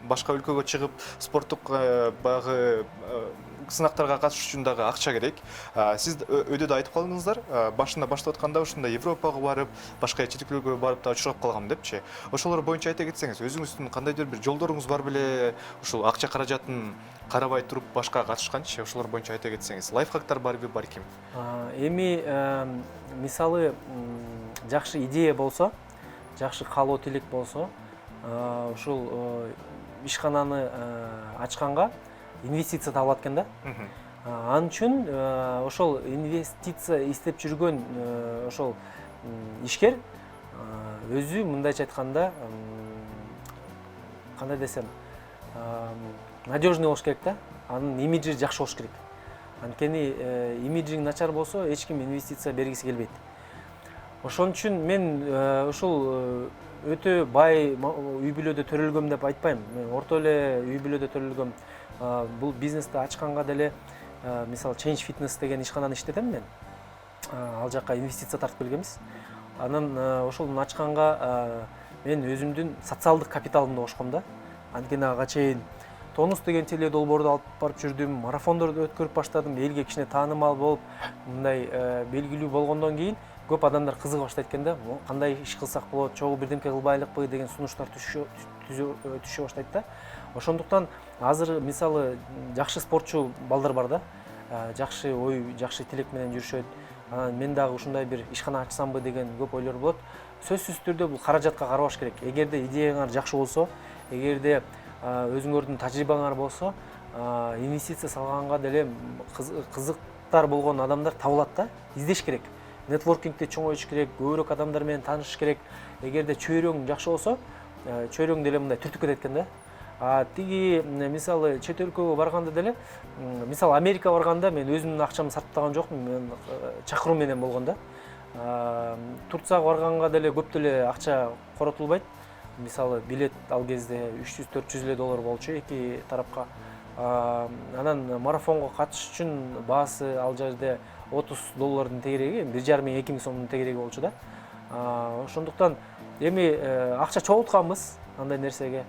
башка өлкөгө чыгып, спорттук багы сынактарга катышыш үчүн дагы акча керек. Сиз өйдө да айтып калдыңыздар, башында баштап атканда ушундай Европага барып, башка чет өлкөгө барып да учурап калгам депчи. Ошолор боюнча айта кетсеңиз, өзүңүздүн кандайдыр бир жолдоруңуз бар беле? Ушул акча каражатын карабай туруп башка катышканчы, ошолор боюнча айта кетсеңиз. Лайфхактар барбы, балким? Эми мисалы жакшы идея болсо, жакшы каалоо тилек болсо, ушул ишкананы ачканга инвестиция табылат экен да. Анын үчүн ошол инвестиция издеп жүргөн ошол ишкер өзү мындайча айтканда кандай десем надежный болуш керек да. Анын имиджи жакшы болуш керек. Анткени имиджиң начар болсо эч ким инвестиция бергиси келбейт. Ошон үчүн мен ушул өтө бай үй бүлөдө төрөлгөм деп айтпайм. Мен орто эле үй бүлөдө төрөлгөм. Бул бизнести ачканга деле мисалы Change Fitness деген ишкананы иштетем мен. Ал жака инвестиция тартып келгенбиз. Анан ошол ачканга мен өзүмдүн социалдык капиталымды кошком да. Анткени ага чейин Тонус деген теледолбоорду алып барып жүрдүм, марафондорду өткөрүп баштадым, элге кичине таанымал болуп, мындай белгилүү болгондон кийин көп адамдар кызыга баштайт экен да. Кандай иш кылсак болот, чогуу бирдемке кылбайлыкпы деген сунуштар түшө баштайт да. Ошондуктан азыр мисалы жакшы спортчу балдар бар да. Жакшы ой, жакшы тилек менен жүрүшөт. Мен дагы ушундай бир ишкана ачсамбы деген көп ойлор болот. Сөзсүз түрдө бул каражатка карабаш керек. Эгерде идеяңар жакшы болсо, эгерде өзүңөрдүн тажрыйбаңар болсо, инвестиция салганга деле кызыктар болгон адамдар табылат да. Издеш керек. Нетворкингди чоңойтуш керек, көбүрөөк адамдар менен таанышыш керек. Эгерде чөйрөң жакшы болсо, чөйрөң деле мындай түртүп кетет экен да. Тиги мисалы чет өлкөгө барганда деле, мисалы Америкага барганда мен өзүмдүн акчамды сарптаган жокмун, мен чакыруу менен болгон да. Турцияга барганга деле көп деле акча коротулбайт. Мисалы билет ал кезде 300-400 эле доллар болчу эки тарапка. Анан марафонго катышыш үчүн баасы ал жерде 30 доллардын тегереги, 1,5-2 сомдун тегереги болчу да. Ошондуктан эми акча чогултканбыз андай нерсеге.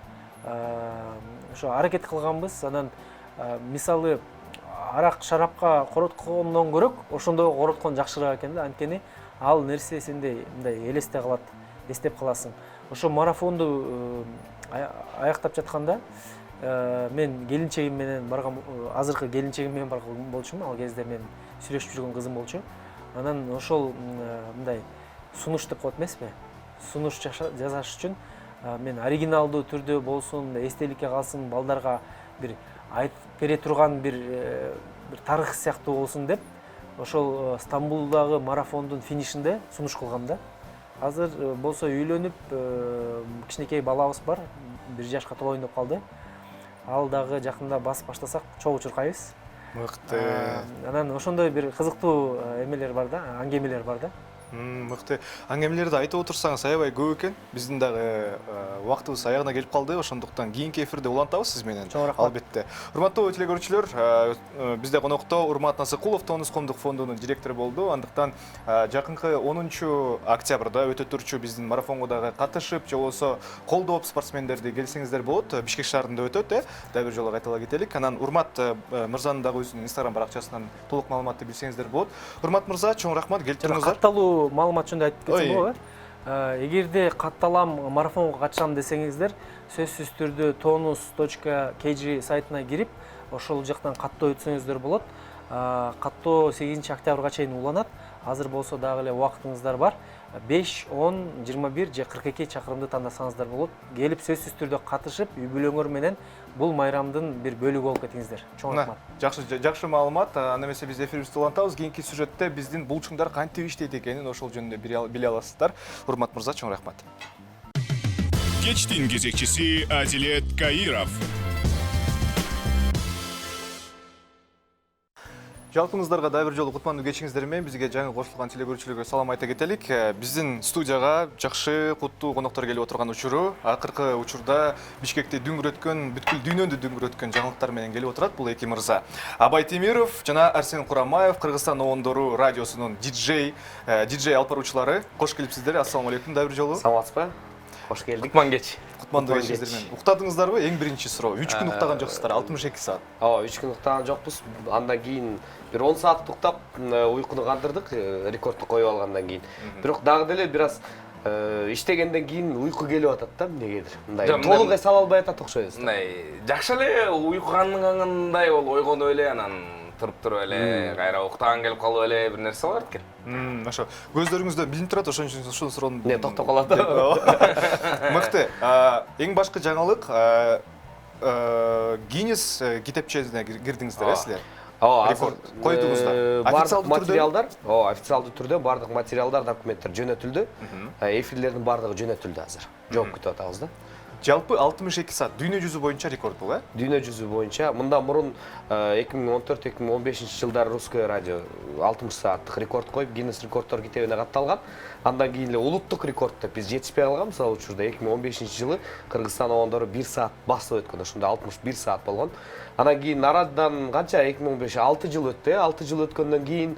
Ошо аракет кылганбыз. Анан мисалы арак шарапка короткондон көрөк ошондой короткон жакшыраак экен да. Анткени ал нерсе сенде мындай элесте калат, эстеп каласың. Ошо марафонду аяктап жатканда мен келинчегим менен барган, азыркы келинчегим менен барган болчумун. Ал кезде мен сүйлөшүп жүргөн кызым болчу. Анан ошол мындай сунуш деп коет эмеспи? Сунуш жасаш үчүн мен оригиналдуу түрдө болсун, эстеликке калсын, балдарга бир айтып бере турган бир тарых сыяктуу болсун деп ошол Стамбулдагы марафондун финишинде сунуш кылгам да. Азыр болсо үйлөнүп, кичинекей балабыз бар, 1 жашка толоюн деп калды. Ал дагы жакында басып баштасак чогуу чуркайбыз. Мыкты. Анан ошондой бир кызыктуу эмелер бар да, аңгемелер бар да. Мыкты. Аңгемелерди айтып отурсаңыз аябай көп экен. Биздин дагы убактыбыз аягына келип калды. Ошондуктан кийинки эфирде улантабыз сиз менен. Албетте. Урматтуу телекөрүүчүлөр, бизде конокто Урмат Насыкулов Тонус коомдук фондунун директору болду. Андыктан жакынкы 10 октябрда өтө турчу биздин марафонго дагы катышып, же болбосо колдоп спортсмендерди келсеңиздер болот. Бишкек шаарында өтөт, да бир жолу кайтала кетелик. Анан Урмат мырзанын дагы өзүнүн Instagram баракчасынан толук маалыматты билсеңиздер болот. Урмат мырза, чоң рахмат, келиптиңиздер. Катталуу маалымат жөнүндө айтып кетсем болобу? Эгерде катталам марафонго катышам десеңиздер, сөзсүз түрдө tonus.kg сайтына кирип, ошол жактан каттоо өтсөңүздөр болот. Каттоо 8 октябрга чейин уланат. Азыр болсо дагы эле убактыңыздар бар. 5, 10, 21 же 42 чакырымды тандасаңыздар болот. Келип сөзсүз түрдө катышып, үй бүлөңөр менен бул майрамдын бир бөлүгү болуп кетиңиздер. Чоң рахмат. Жакшы маалымат. Анда эмесе биз эфирибизди улантабыз. Кийинки сюжетте биздин булчуңдар кантип иштейт экенин ошол жөнүндө биле аласыздар. Урмат мырза, чоң рахмат. Кечтин кезекчиси Адилет Каиров. Жалпыңыздарга да бир жолу кутмандуу кечиңиздер менен бизге жаңы кошулган телекөрүүчүлөргө салам айта кетелик. Биздин студияга жакшы куттуу коноктор келип отурган учуру, акыркы учурда Бишкекти дүңгүрөткөн, бүткүл дүйнөдү дүңгүрөткөн жаңылыктар менен келип отурат бул эки мырза. Абай Темиров жана Арсен Курамаев, Кыргызстан Оондору радиосунун диджей алып баруучулары. Кош келипсиздер. Ассаламу алейкум да бир жолу. Саламатсызбы? Кош келдик. Кутмандуу Кутмандуу кечиңиздер менен. Уктадыңыздарбы? Эң биринчи суроо. 3 күн уктаган жоксуздар, 62 саат. 3 күн уктаган жокпуз. Андан кийин бир 10 саат уктап, уйкуну кандырдык, рекордду коюп алгандан кийин. Бирок дагы деле бир аз иштегенден кийин уйку келип атат да, эмнегедир. Мындай толук эс ала албай атат окшойбуз. Мындай жакшы эле уйкугандай ол ойгонуп эле, анан туруп эле кайра уктаган келип калып эле бир нерсе бар экен. Ошо көздөрүңүздөн билинип турат, ошон үчүн ушуну суроодум. Не токтоп калат. Мыкты. Эң башкы жаңылык Гиннес китепчесине кирдиңиздер, силер? Рекорд койдуңуздар. Бардык материалдар, официалдуу түрдө бардык материалдар, документтер жөнөтүлдү. Эфирлердин бардыгы жөнөтүлдү азыр. Жооп күтүп атабыз да. Жалпы 62 саат дүйнө жүзү боюнча рекорд бул, Дүйнө жүзү боюнча мындан мурун 2014-2015 жылдары русское радио 60 сааттык рекорд коюп, Гиннес рекорддор китебине катталган. Андан кийин эле улуттук рекорд деп биз жетишпей калган. Мисалы учурда 2015 жылы Кыргызстан обондору 1 саат басып өткөн, ошондо 61 саат болгон. Анан кийин арадан канча 2015 6 жыл өттү. 6 жыл өткөндөн кийин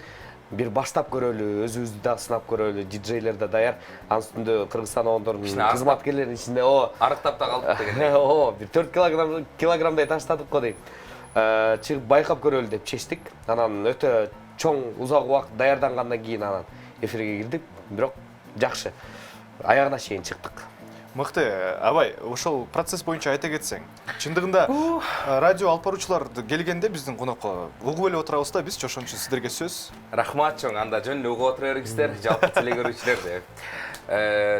бир баштап көрөлү, өзүбүздү дагы сынап көрөлү, диджейлер да даяр. Анын үстүндө Кыргызстан обондорунун кызматкерлеринин ичинде арыктап да калдык деген. Бир 4 килограммдай таштадык го дейм. Чыгып байкап көрөлү деп чечтик. Анан өтө чоң узак убакыт даярдангандан кийин анан эфирге кирдик. Бирок жакшы. Аягына чейин чыктык. Мыкты. Абай, ошол процесс боюнча айта кетсең. Чындыгында радио алып баруучулар келгенде биздин конокко угуп эле отурабыз да, биз ошон үчүн сиздерге сөз. Рахмат чоң, анда жөн эле угуп отура бериңиздер, жалпы теле көрүүчүлөр.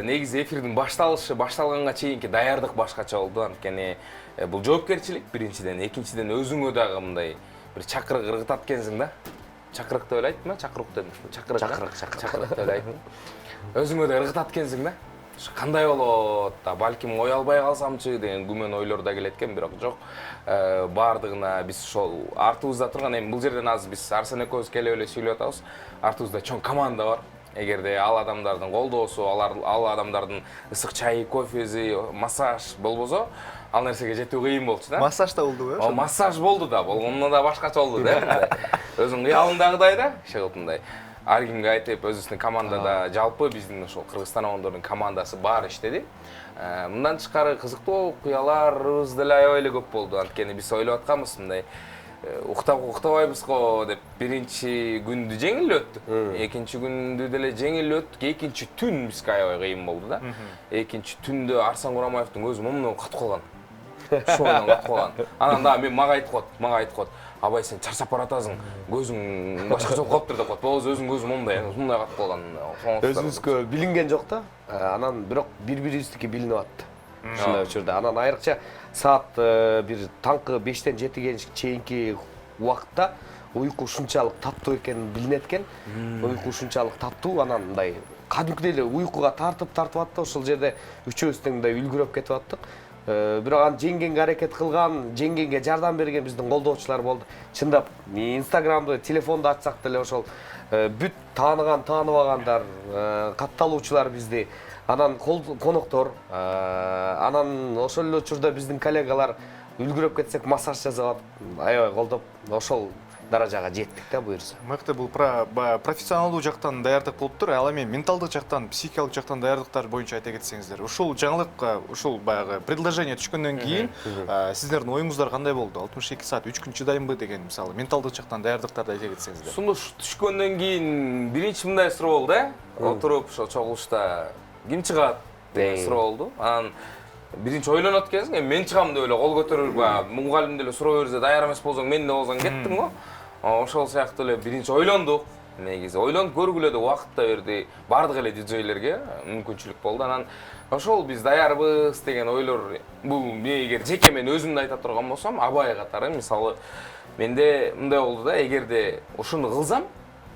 Негизи эфирдин башталганга чейинки даярдык башкача болду. Анткени бул жоопкерчилик биринчиден, экинчиден өзүңө дагы мындай бир чакырык ыргытат экенсиң да. Чакырык деп ойлойт чакырук деп. Чакырык деп ойлойт. Өзүңө да ыргытат экенсиң да. Кандай болот да, балким ой албай калсамчы деген күмөн ойлор да келет экен, бирок жок. Бардыгына биз ошол артыбызда турган, эми бул жерден азыр биз Арсен экөөбүз келип эле сүйлөп атабыз. Артыбызда чоң команда бар. Эгерде ал адамдардын колдоосу, ал адамдардын ысык чайы, кофеси, массаж болбосо, ал нерсеге жетүү кыйын болчу да. Массаж да болдубу? Массаж болду да, болгондо да башкача болду да. Өзүң кыялыңдагыдай да, шыгылтындай. Ар кимге айтып, өзүбүздүн командада жалпы биздин ошол Кыргызстан обондорунун командасы бар иштеди. Мындан тышкары кызыктуу окуяларыбыз деле аябай эле көп болду. Анткени биз ойлоп атканбыз мындай уктабайбыз го деп биринчи күндү жеңил өттүк. Экинчи күндү деле жеңил өттүк. Экинчи түн бизге аябай кыйын болду да. Экинчи түндө Арсен Курамаевдин көзү момундан катып калган. Шоудан катып калган. Анан да мен мага айтып коет. Абай сен чарчап баратасың, көзүң башкача болуп калыптыр деп коет. Болбосо өзүң көзүң мындай катып калган. Өзүбүзгө билинген жок да. Анан бирок бири-бирибиздики билинип атты. Ушундай учурда. Анан айрыкча саат бир таңкы 5-тен 7-ге чейинки убакытта уйку ушунчалык таттуу экени билинет экен. Уйку ушунчалык таттуу, анан мындай кадимкидей эле уйкуга тартып атты. Ошол жерде үчөөбүз тең мындай үлгүрөп кетип аттык. Бирок аны жеңгенге аракет кылган, жеңгенге жардам берген биздин колдоочулар болду. Чындап, Инстаграмды, телефонду ачсак деле ошол бүт тааныбагандар, катталуучулар бизди, анан коноктор, анан ошол эле учурда биздин коллегалар үлгүрөп кетсек массаж жасап, аябай колдоп, ошол даражага жеттик да буюрса. Мыкты, бул профессионалдуу жактан даярдык болуптур. Ал эми менталдык жактан, психикалык жактан даярдыктар боюнча айта кетсеңиздер. Ушул жаңылыкка, ушул баягы предложение түшкөндөн кийин сиздердин оюңуздар кандай болду? 62 саат 3 күн чыдаймбы деген, мисалы, менталдык жактан даярдыктарды айта кетсеңиздер. Сунуш түшкөндөн кийин биринчи мындай суроо болду, отуруп ошо чогулушта ким чыгат деген суроо болду. Анан биринчи ойлонот экенсиң, мен чыгам деп эле кол көтөрүп, мугалим деле суроо берсе даяр эмес болсоң мен да болсоң кеттим го. Ошол сыяктуу эле биринчи ойлондук. Негизи ойлонуп көргүлө да убакыт да берди. Бардык эле диджейлерге мүмкүнчүлүк болду. Анан ошол биз даярбыз деген ойлор, бул эгер жеке мен өзүмдү айта турган болсом, Абай катары мисалы менде мындай болду да, эгерде ушуну кылсам,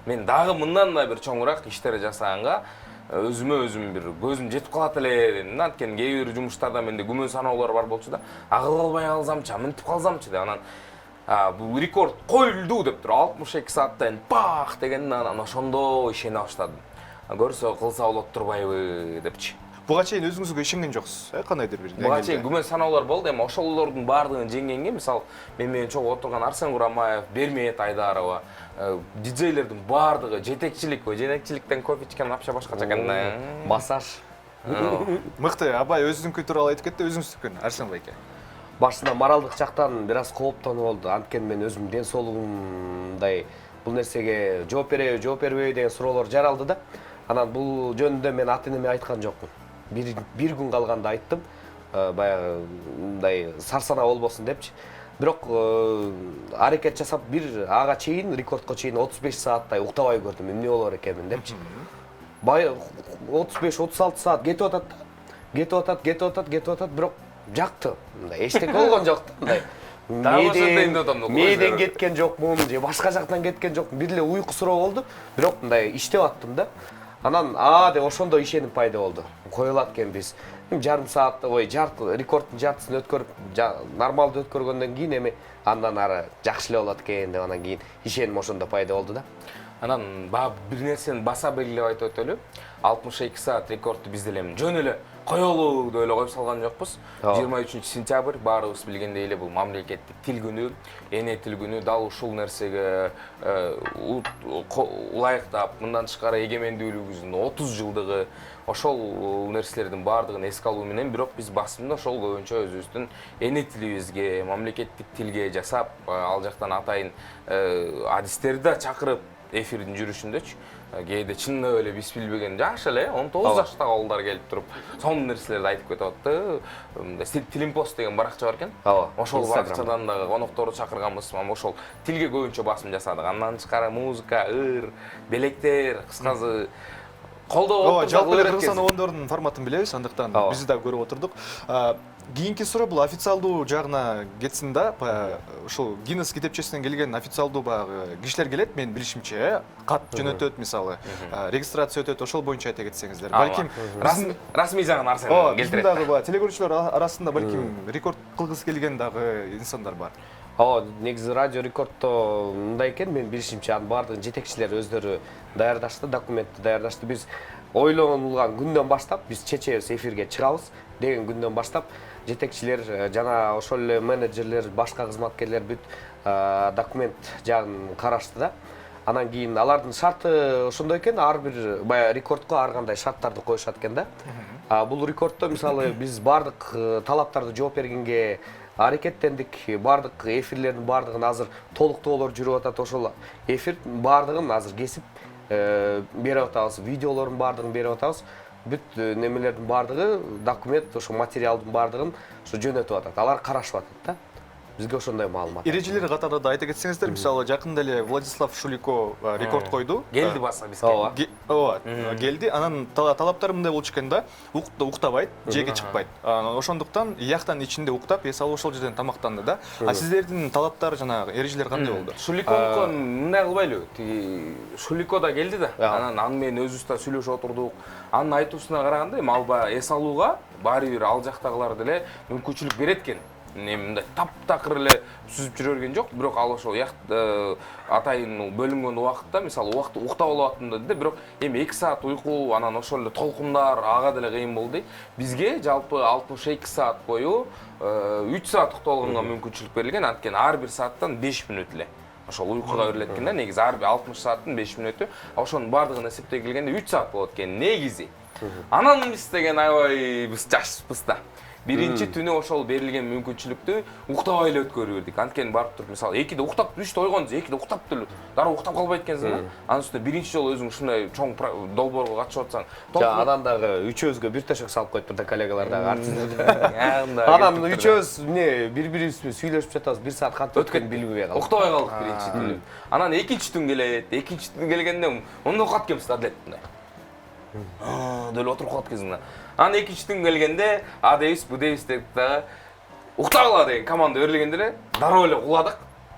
мен дагы мындан да бир чоңураак иштер жасаганга өзүм бир көзүм жетип калат эле дедим. Анткени кээ бир жумуштарда менде күмөн саноолор бар болчу да, агыл албай калсамчы, мынтип калсамчы деп. Анан бул рекорд коюлду деп тур 62 сааттан бах дегенде анан ошондо ишене баштадым. Көрсө кылса болот турбайбы депчи. Буга чейин өзүңүзгө ишенген жоксуз, кандайдыр бир. Буга чейин күмөн саноолор болду, эми ошолордун баардыгын жеңгенге, мисалы, мен менен чогуу отурган Арсен Курамаев, Бермет Айдарова, диджейлердин баардыгы жетекчиликтен кофе ичкен вообще башкача экен да. Массаж. Мыкты, Абай өзүнүнкү тууралуу айтып кетти, өзүңүздүкүн Арсен байке. Башында моралдык жактан бир аз кооптонуу болду. Анткени мен өзүм ден соолугумдай бул нерсеге жооп бербейби деген суроолор жаралды да. Анан бул жөнүндө мен ата-энеме айткан жокмун. Бир күн калганда айттым, баягы мындай сарсанаа болбосун депчи. бирок аракет жасап бир ага чейин рекордко чейин 35 сааттай уктабай көрдүм эмне болор экенмин депчи. Бай 35-36 саат кетип атат, бирок жакты. Мындай эчтеке болгон жок да. Мээден кеткен жокмун же башка жактан кеткен жокмун. Бир эле уйкусуроо болду, бирок мындай иштеп аттым да. Анан деп ошондо ишеним пайда болду. Коюлат экенбиз. Жарым саат, рекордтун жартысын өткөрүп, нормалдуу өткөргөндөн кийин эми андан ары жакшы эле болот экен деп анан кийин ишеним ошондо пайда болду да. Анан бир нерсени баса белгилеп айтып өтөлү. 62 саат рекордду биз деле жөн эле коелу деп эле коюп салган жокпуз. 23-сентябрь баарыбыз билгендей эле бул мамлекеттик тил күнү, эне тил күнү. Дал ушул нерсеге ылайыктап, мындан тышкары эгемендүүлүгүбүздүн 30 жылдыгы ошол нерселердин баардыгын эске алуу менен бирок биз басымда ошол көбүнчө өзүбүздүн эне тилибизге, мамлекеттик тилге жасап, ал жактан атайын адистерди да чакырып эфирдин жүрүшүндөчү. Кээде чынында эле биз билбеген жаш эле 19 жаштагы балдар келип туруп, сонун нерселерди айтып кетип атты. Тилимпост деген баракча бар экен. Ошол баракчадан дагы конокторду чакырганбыз. Ошол тилге көбүнчө басым жасадык. Андан тышкары музыка, ыр, белектер, кыскасы колдоо. Жалпы эле Кыргызстан обондорунун форматын билебиз, андыктан биз да көрүп отурдук. Кийинки суроо бул официалдуу жагына кетсин да. Ушул Гиннес китепчесинен келген официалдуу баягы кишилер келет, мен билишимче, кат жөнөтөт мисалы, регистрация өтөт, ошол боюнча айта кетсеңиздер. Балким расмий жагын арсен келтирет. Биздин дагы телекөрүүчүлөр арасында балким рекорд кылгысы келген дагы инсандар бар. Негизи радио рекордто мындай экен, мен билишимче анын баардыгын жетекчилер өздөрү даярдашты, документти даярдашты. Биз ойлонулган күндөн баштап, биз чечебиз эфирге чыгабыз деген күндөн баштап жетекчилер жана ошол эле менеджерлер, башка кызматкерлер бүт документ жагын карашты да. Анан кийин алардын шарты ошондой экен, ар бир баягы рекордко ар кандай шарттарды коюшат экен да. Бул рекордто мисалы биз баардык талаптарды жооп бергенге аракеттендик, баардык эфирлердин баардыгын азыр толуктоолор жүрүп атат. Ошол эфир баардыгын азыр кесип берип атабыз, видеолордун баардыгын берип атабыз. Бүт немелердин баардыгы, документ, ошо материалдын баардыгын ошо жөнөтүп атат. Алар карашып атат да. Бизге ошондой маалымат. Эрежелер катарында да айта кетсеңиздер, мисалы жакында эле Владислав Шулико рекорд койду. Келди баса бизге. Келди. Анан талаптары мындай болчу экен да, уктабайт, жеге чыкпайт. Ошондуктан яктан ичинде уктап, эс алып ошол жерден тамактанды да. Сиздердин талаптары жанагы эрежелер кандай болду? Шуликонуко мындай кылбайлыбы? Тиги Шулико да келди да. Анан аны менен өзүбүз да сүйлөшүп отурдук. Анын айтуусуна караганда, алба эс алууга баары бир ал жактагылар деле мүмкүнчүлүк берет экен. Мындай таптакыр эле сүзүп жүрө берген жок, бирок ал ошол атайын бөлүнгөн убакытта, мисалы убакыт уктап алып аттым деди, бирок эми 2 саат уйку, анан ошол эле толкундар ага деле кыйын болду. Бизге жалпы 62 саат бою 3 саат уктап алганга мүмкүнчүлүк берилген, анткени ар бир сааттан 5 мүнөт эле ошол уйкуга берилет экен да. Негизи ар 60 сааттын 5 мүнөтү, ошонун баардыгын эсептей келгенде 3 саат болот экен негизи. Анан биз деген аябай биз жашпыз да. Биринчи түнү ошол берилген мүмкүнчүлүктү уктабай эле өткөрүп бердик. Анткени барып туруп, мисалы 2де уктап, 3те ойгондуз, 2де уктап деле дароо уктап калбайт экенсиң да. Анын үстүнө биринчи жолу өзүң ушундай чоң долбоорго катышып атсаң, анан дагы үчөөбүзгө бир төшөк салып коюптур да коллегалар дагы артисттер. Анан үчөөбүз бири-бирибизге сүйлөшүп жатабыз, 1 саат кантип өткөнүн билбей калдык. Уктабай калдык биринчи түнү. Анан экинчи түн келет. Экинчи түн келгенде ондо кат кемсиз адлет мындай. Деле отуруп калат кезиңде. Анан экинчи түн келгенде адебиз, бу дебиз деп дагы уктагыла деген команда берилгенде эле дароо эле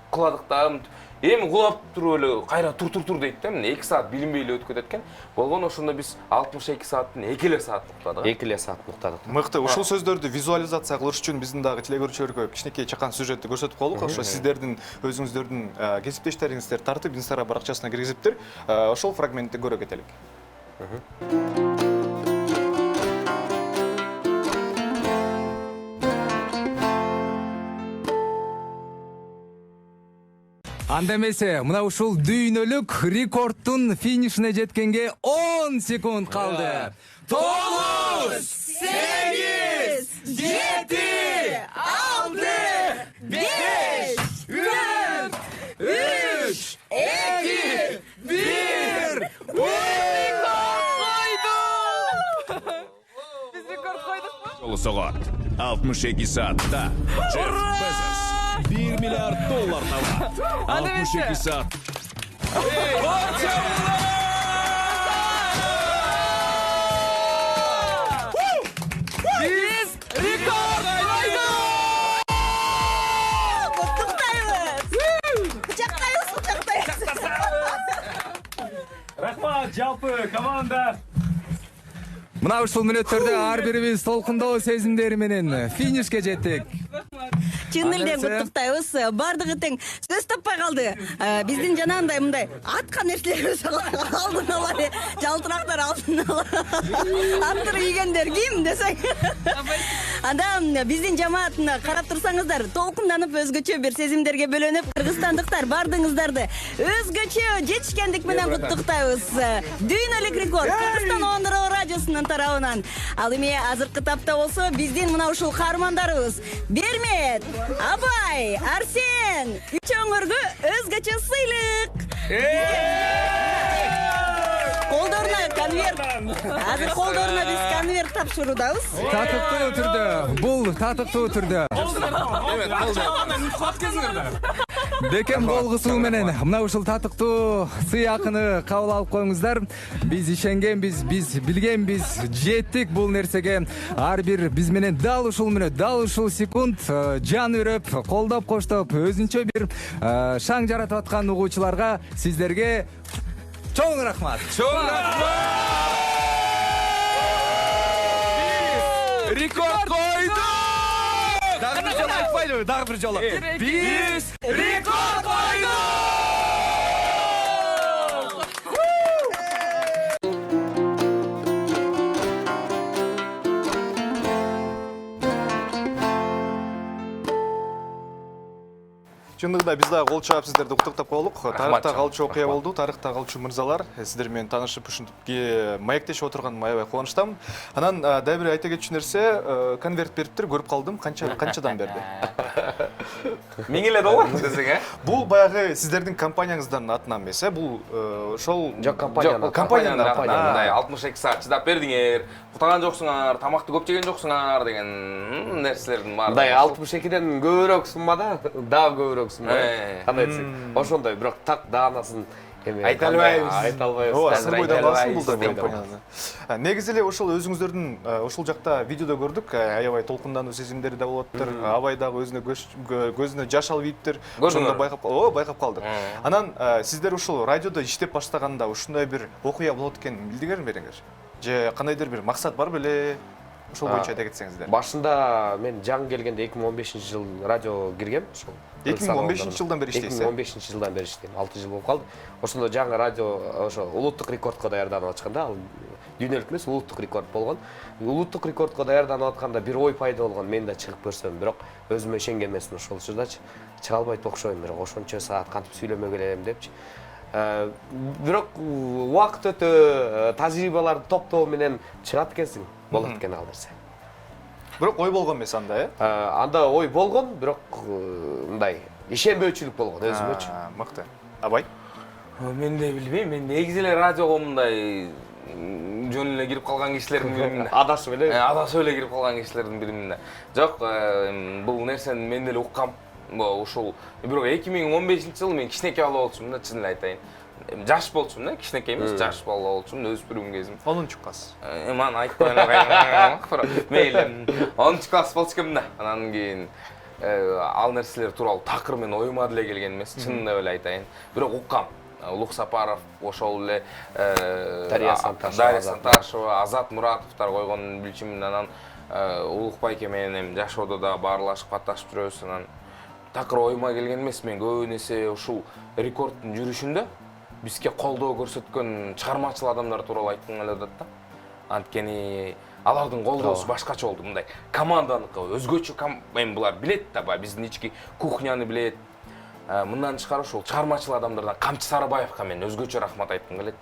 куладык да. Эми кулап туруп эле кайра тур дейт да. 2 саат билинбей эле өтүп кетет экен. Болгону ошондо биз 62 сааттын 2 саат уктадык. 2 саат уктадык. Мыкты. Ушул сөздөрдү визуализация кылыш үчүн биздин дагы телекөрүүчүлөргө кичинекей чакан сюжетти көрсөтүп коелук. Ошо сиздердин өзүңүздөрдүн кесиптештериңиздер тартып Инстаграм баракчасына киргизиптир. Ошол фрагментти көрө кетелик. Анда эмесе, мына ушул дүйнөлүк рекордтун финишине жеткенге 10 секунд калды. 9, 8, 7, 6, 5, 4, 3, 2, 1. Жолу согот 62 саатта Джефф Безос $1 milyard var. 62 saat. Biz rekord koyduk. Рахмат, жалпы команда. Мына ушул мүнөттөрдө ар бирибиз толкундоо сезимдери менен финишке жеттик. Чын элден куттуктайбыз. Бардыгы тең сөз таппай калды. Биздин жанагындай мындай атка нерселерибиз алдын ала жалтырактар алдын ала. Аттыр кийгендер ким десең. Анда биздин жамаатына карап турсаңыздар, толкунданып өзгөчө бир сезимдерге бөлөнүп, кыргызстандыктар бардыгыңыздарды өзгөчө жетишкендик менен куттуктайбыз. Дүйнөлүк рекорд Кыргызстан Ондоро радиосунун тарабынан. Ал эми азыркы тапта болсо биздин мына ушул каармандарыбыз Бермет, Абай, Арсен, үчөөңөргө өзгөчө сыйлык. Колдоруна конверт. Азыр колдоруна биз конверт тапшыруудабыз. Татыктуу түрдө, бул татыктуу түрдө. Бекем болгусу менен мына ушул татыктуу сыйакыны кабыл алып коюңуздар. Биз ишенгенбиз, биз билгенбиз, жеттик бул нерсеге. Ар бир биз менен дал ушул мүнөт, дал ушул секунд жан үрөп, колдоп коштоп, өзүнчө бир шаң жаратып аткан угуучуларга сиздерге чоң рахмат. Чоң рахмат. Рекорд койдук. Дагы бир жолу айтпайлыбы? Дагы бир жолу. Биз рекорд койдук. Чындыгында биз дагы кол чаап сиздерди куттуктап коелук. Тарыхта калчу окуя болду, тарыхта калчу мырзалар. Сиздер менен таанышып ушинтип маектешип отурганыма аябай кубанычтамын. Анан дагы бир айта кетчү нерсе, конверт бериптир, көрүп калдым. Канчадан берди? 1000 эле доллар десең, Бул баягы сиздердин компанияңыздын атынан эмес, бул ошол Жок, компаниянын компаниянын атынан мындай 62 саат чыдап бердиңер, кутаган жоксуңар, тамакты көп жеген жоксуңар деген нерселердин баары. Мындай 62ден көбүрөөк суммада, дагы көбүрөөк суммада. Кандай десең? Ошондой, бирок так даанасын Айта албайбыз. Айта албайбыз. Ооба, сыр бойдон калсын бул албайбыз. компанияны. Негизи эле ошол өзүңүздөрдүн ушул жакта видеодо көрдүк, аябай толкундануу сезимдери да болуп атыптыр. Абай дагы өзүнө көзүнө жаш алып ийиптир. Ошондо байкап калдык. Анан сиздер ушул радиодо иштеп баштаганда ушундай бир окуя болот экенин билдиңерби бериңер? Же кандайдыр бир максат бар беле? Ошол боюнча айта кетсеңиздер. Башында мен жаңы келгенде 2015-жыл радио киргем, ошол. 2015-жылдан бери иштейсиз? 2015-жылдан бери иштейм. 6 жыл болуп калды. Ошондо жаңы радио ошо улуттук рекордко даярданып атканда, ал дүйнөлүк эмес, улуттук рекорд болгон. Улуттук рекордко даярданып атканда бир ой пайда болгон, мен да чыгып көрсөм, бирок өзүмө ишенген эмесмин ошол учурдачы. Чыга албайт окшойм, бирок ошончо саат кантип сүйлөмөк элем депчи. Бирок убакыт өтө тажрыйбаларды топтоо менен чыгат экенсиң, болот экен ал нерсе. Бирок ой болгон эмес анда, Анда ой болгон, бирок мындай ишенбөөчүлүк болгон өзүмөчү. Мыкты. Абай? Мен де билбейм, мен негизи эле радиого мындай жөн эле кирип калган кишилердин биримин. Адашып эле. Адашып эле кирип калган кишилердин биримин. Жок, бул нерсени мен деле уккам. Ушул бирок 2015-жылы мен кичинекей бала болчумун да, чын эле айтайын. Жаш болчумун да, кичинекей эмес, жаш бала болчумун, өспүрүм кезим. 10-чу класс. Ман айтпай эле. Мейли. 10-чу класс болчу экенмин да. Анан кийин ал нерселер тууралуу такыр мен оюма деле келген эмес, чынында эле айтайын. Бирок уккам. Улук Сапаров, ошол эле Дарья Санташева, Азат Муратовдор койгонун билчүмүн. Анан Улукбай эке менен жашоодо да баарлашып катташып жүрөбүз. Анан такыр оюма келген эмес, мен көп нерсе ушул рекорддун жүрүшүндө бизге колдоо көрсөткөн чыгармачыл адамдар тууралуу айткым келип атат да. Анткени алардын колдоосу башкача болду. Мындай команданыкы өзгөчө эми булар билет да, биздин ички кухняны билет. Мындан тышкары ушул чыгармачыл адамдардан Камчы Сарыбаевга мен өзгөчө рахмат айткым келет.